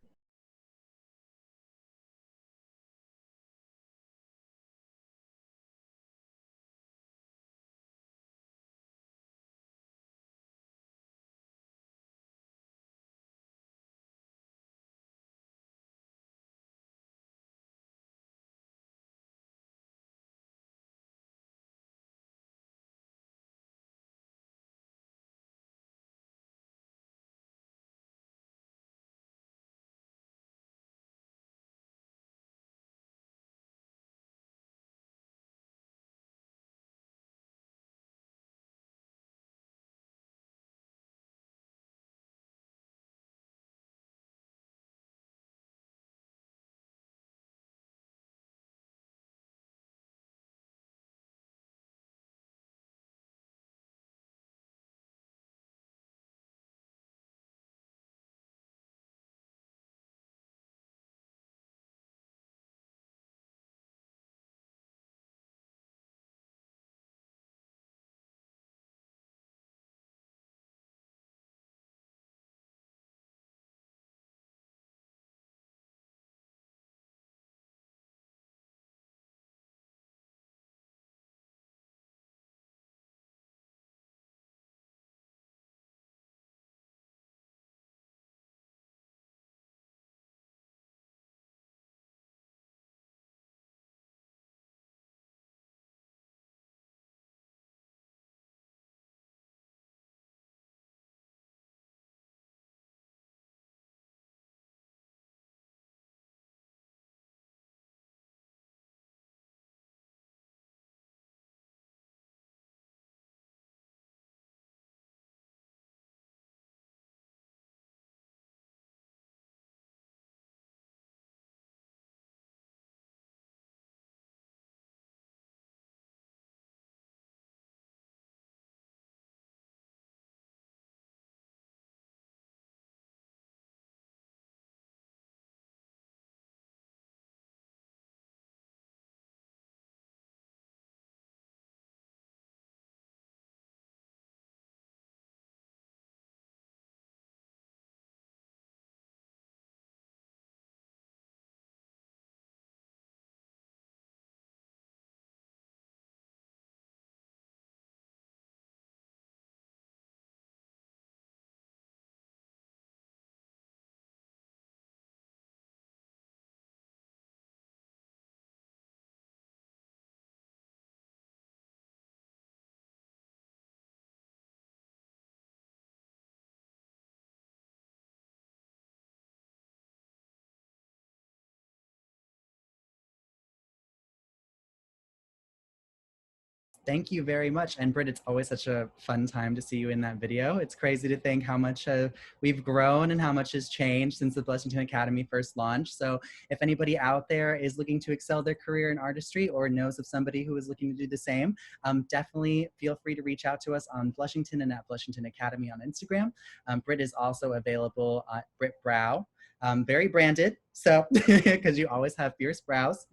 Thank you very much. And Britt, it's always such a fun time to see you in that video. It's crazy to think how much we've grown and how much has changed since the Blushington Academy first launched. So if anybody out there is looking to excel their career in artistry or knows of somebody who is looking to do the same, definitely feel free to reach out to us on Blushington and at Blushington Academy on Instagram. Britt is also available at Britt Brow. Very branded, so because you always have fierce brows.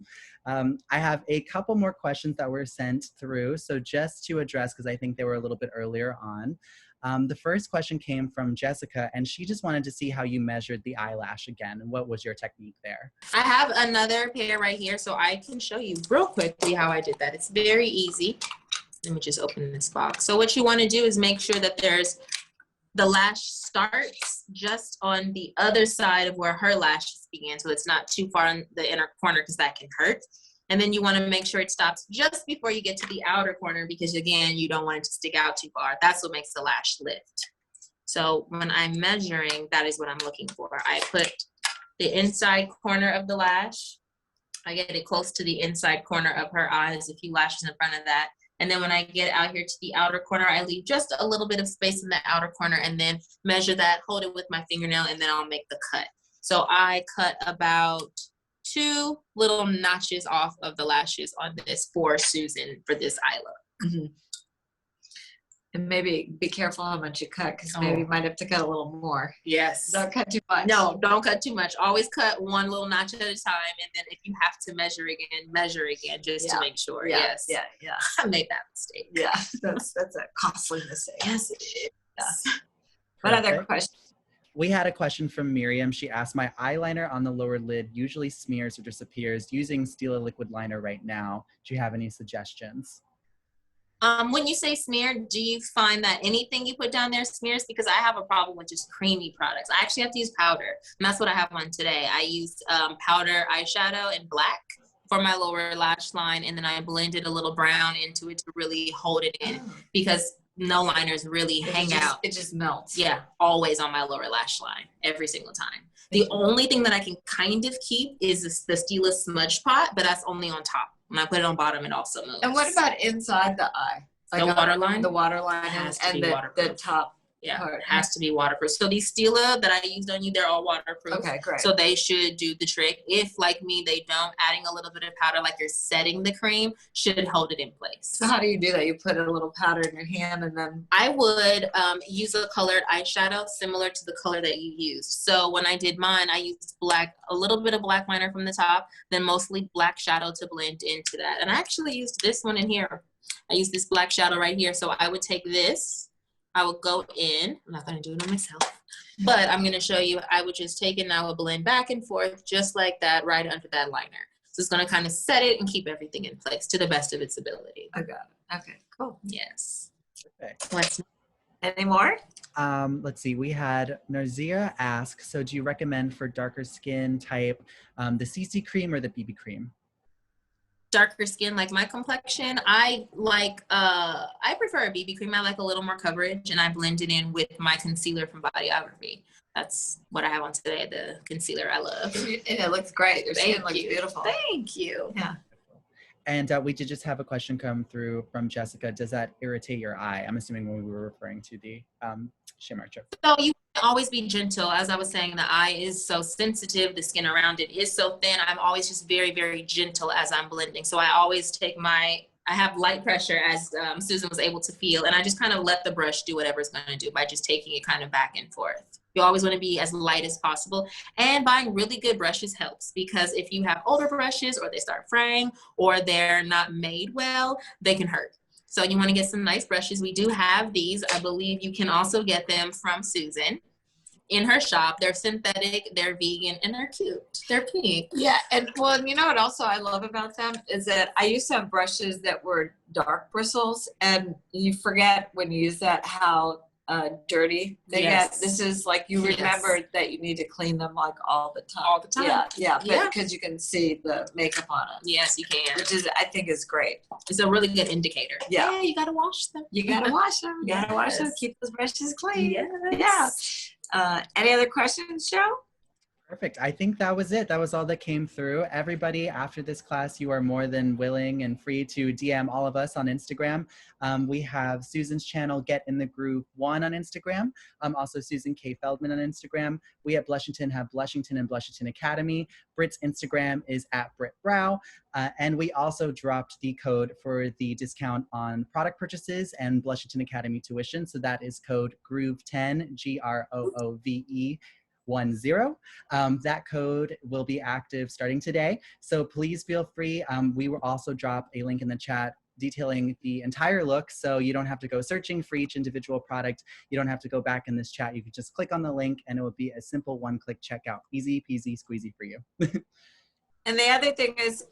I have a couple more questions that were sent through, so just to address, because I think they were a little bit earlier on. The first question came from Jessica, and she just wanted to see how you measured the eyelash again, and what was your technique there? I have another pair right here, so I can show you real quickly how I did that. It's very easy. Let me just open this box. So what you want to do is make sure that the lash starts just on the other side of where her lashes begin, so it's not too far in the inner corner because that can hurt. And then you want to make sure it stops just before you get to the outer corner because, again, you don't want it to stick out too far. That's what makes the lash lift. So when I'm measuring, that is what I'm looking for. I put the inside corner of the lash. I get it close to the inside corner of her eyes, a few lashes in front of that. And then when I get out here to the outer corner, I leave just a little bit of space in the outer corner and then measure that, hold it with my fingernail, and then I'll make the cut. So I cut about 2 little notches off of the lashes on this for Susan for this eye look. Mm-hmm. And maybe be careful how much you cut because maybe you might have to cut a little more. Yes. Don't cut too much. No, don't cut too much. Always cut 1 little notch at a time. And then if you have to measure again just to make sure. Yeah. Yes. Yeah. Yeah. I made that mistake. Yeah. That's a costly mistake. Yes, it is. Yeah. What other questions? We had a question from Miriam. She asked, my eyeliner on the lower lid usually smears or disappears. Using Stila liquid liner right now. Do you have any suggestions? When you say smear, do you find that anything you put down there smears? Because I have a problem with just creamy products. I actually have to use powder, and that's what I have on today. I used powder eyeshadow in black for my lower lash line, and then I blended a little brown into it to really hold it in because no liners really hang out. It just melts. Yeah, always on my lower lash line, every single time. The only thing that I can kind of keep is the Stila smudge pot, but that's only on top. When I put it on bottom, it also moves. And what about inside the eye? Like the waterline? The waterline and the top. Yeah, it has to be waterproof. So these Stila that I used on you, they're all waterproof. Okay, great. So they should do the trick. If, like me, they don't, adding a little bit of powder like you're setting the cream should hold it in place. So how do you do that? You put a little powder in your hand and then? I would use a colored eyeshadow similar to the color that you used. So when I did mine, I used black, a little bit of black liner from the top, then mostly black shadow to blend into that. And I actually used this one in here. I used this black shadow right here. So I would take this, I would go in, I'm not gonna do it on myself, but I'm gonna show you, I would just take it and I would blend back and forth just like that right under that liner. So it's gonna kind of set it and keep everything in place to the best of its ability. I got it. Okay, cool. Yes. Perfect. Any more? Let's see, we had Narzira ask, so do you recommend for darker skin type the CC cream or the BB cream? Darker skin, like my complexion, I like, I prefer a BB cream. I like a little more coverage, and I blend it in with my concealer from Bodyography. That's what I have on today, the concealer I love. And it looks great. Your skin looks beautiful. Thank you. Yeah. And we did just have a question come through from Jessica. Does that irritate your eye? I'm assuming when we were referring to the shimmer chip. So you always be gentle. As I was saying, the eye is so sensitive. The skin around it is so thin. I'm always just very, very gentle as I'm blending. So I always take I have light pressure, as Susan was able to feel, and I just kind of let the brush do whatever it's going to do by just taking it kind of back and forth. You always want to be as light as possible, and buying really good brushes helps, because if you have older brushes or they start fraying or they're not made well, they can hurt. So you want to get some nice brushes. We do have these. I believe you can also get them from Susan in her shop. They're synthetic, they're vegan, and they're cute. They're pink. Yeah, and well, you know what also I love about them is that I used to have brushes that were dark bristles, and you forget when you use that how dirty they get. This is like, you remember that you need to clean them like all the time. All the time. Yeah, but because you can see the makeup on it. Yes, you can. Which is, I think, is great. It's a really good indicator. Yeah. Hey, you gotta wash them. You gotta wash them. You gotta wash them. Keep those brushes clean. Yeah. Any other questions, Joe? Perfect. I think that was it. That was all that came through. Everybody, after this class, you are more than willing and free to DM all of us on Instagram. We have Susan's channel, Get in the Groove 1 on Instagram. Also Susan K. Feldman on Instagram. We at Blushington have Blushington and Blushington Academy. Britt's Instagram is at Britt Brow. And we also dropped the code for the discount on product purchases and Blushington Academy tuition. So that is code GROOVE10, GROOVE10. That code will be active starting today. So please feel free. We will also drop a link in the chat detailing the entire look, so you don't have to go searching for each individual product. You don't have to go back in this chat. You can just click on the link and it will be a simple one-click checkout. Easy peasy squeezy for you. And the other thing is,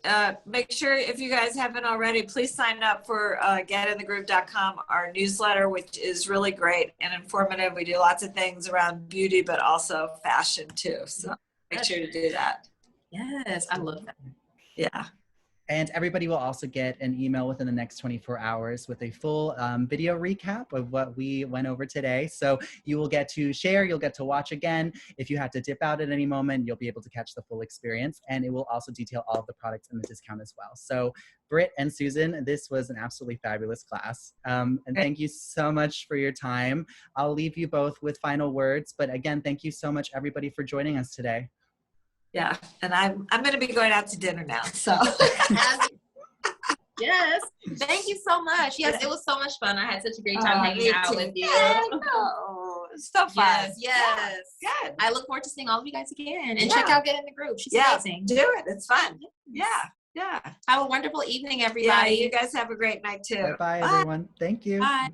make sure if you guys haven't already, please sign up for getinthegroove.com, our newsletter, which is really great and informative. We do lots of things around beauty, but also fashion too. So make sure to do that. Yes, I love that. Yeah. And everybody will also get an email within the next 24 hours with a full video recap of what we went over today. So you will get to share, you'll get to watch again. If you have to dip out at any moment, you'll be able to catch the full experience. And it will also detail all of the products and the discount as well. So Britt and Susan, this was an absolutely fabulous class. And thank you so much for your time. I'll leave you both with final words. But again, thank you so much, everybody, for joining us today. Yeah, and I'm going to be going out to dinner now, so. Yes, thank you so much. Yes, it was so much fun. I had such a great time hanging out with you. Oh, so fun. Yes. Good. I look forward to seeing all of you guys again. And check out Get in the Groove. She's amazing. Do it. It's fun. Yeah. Have a wonderful evening, everybody. Yeah, you guys have a great night too. Bye-bye, everyone. Thank you. Bye.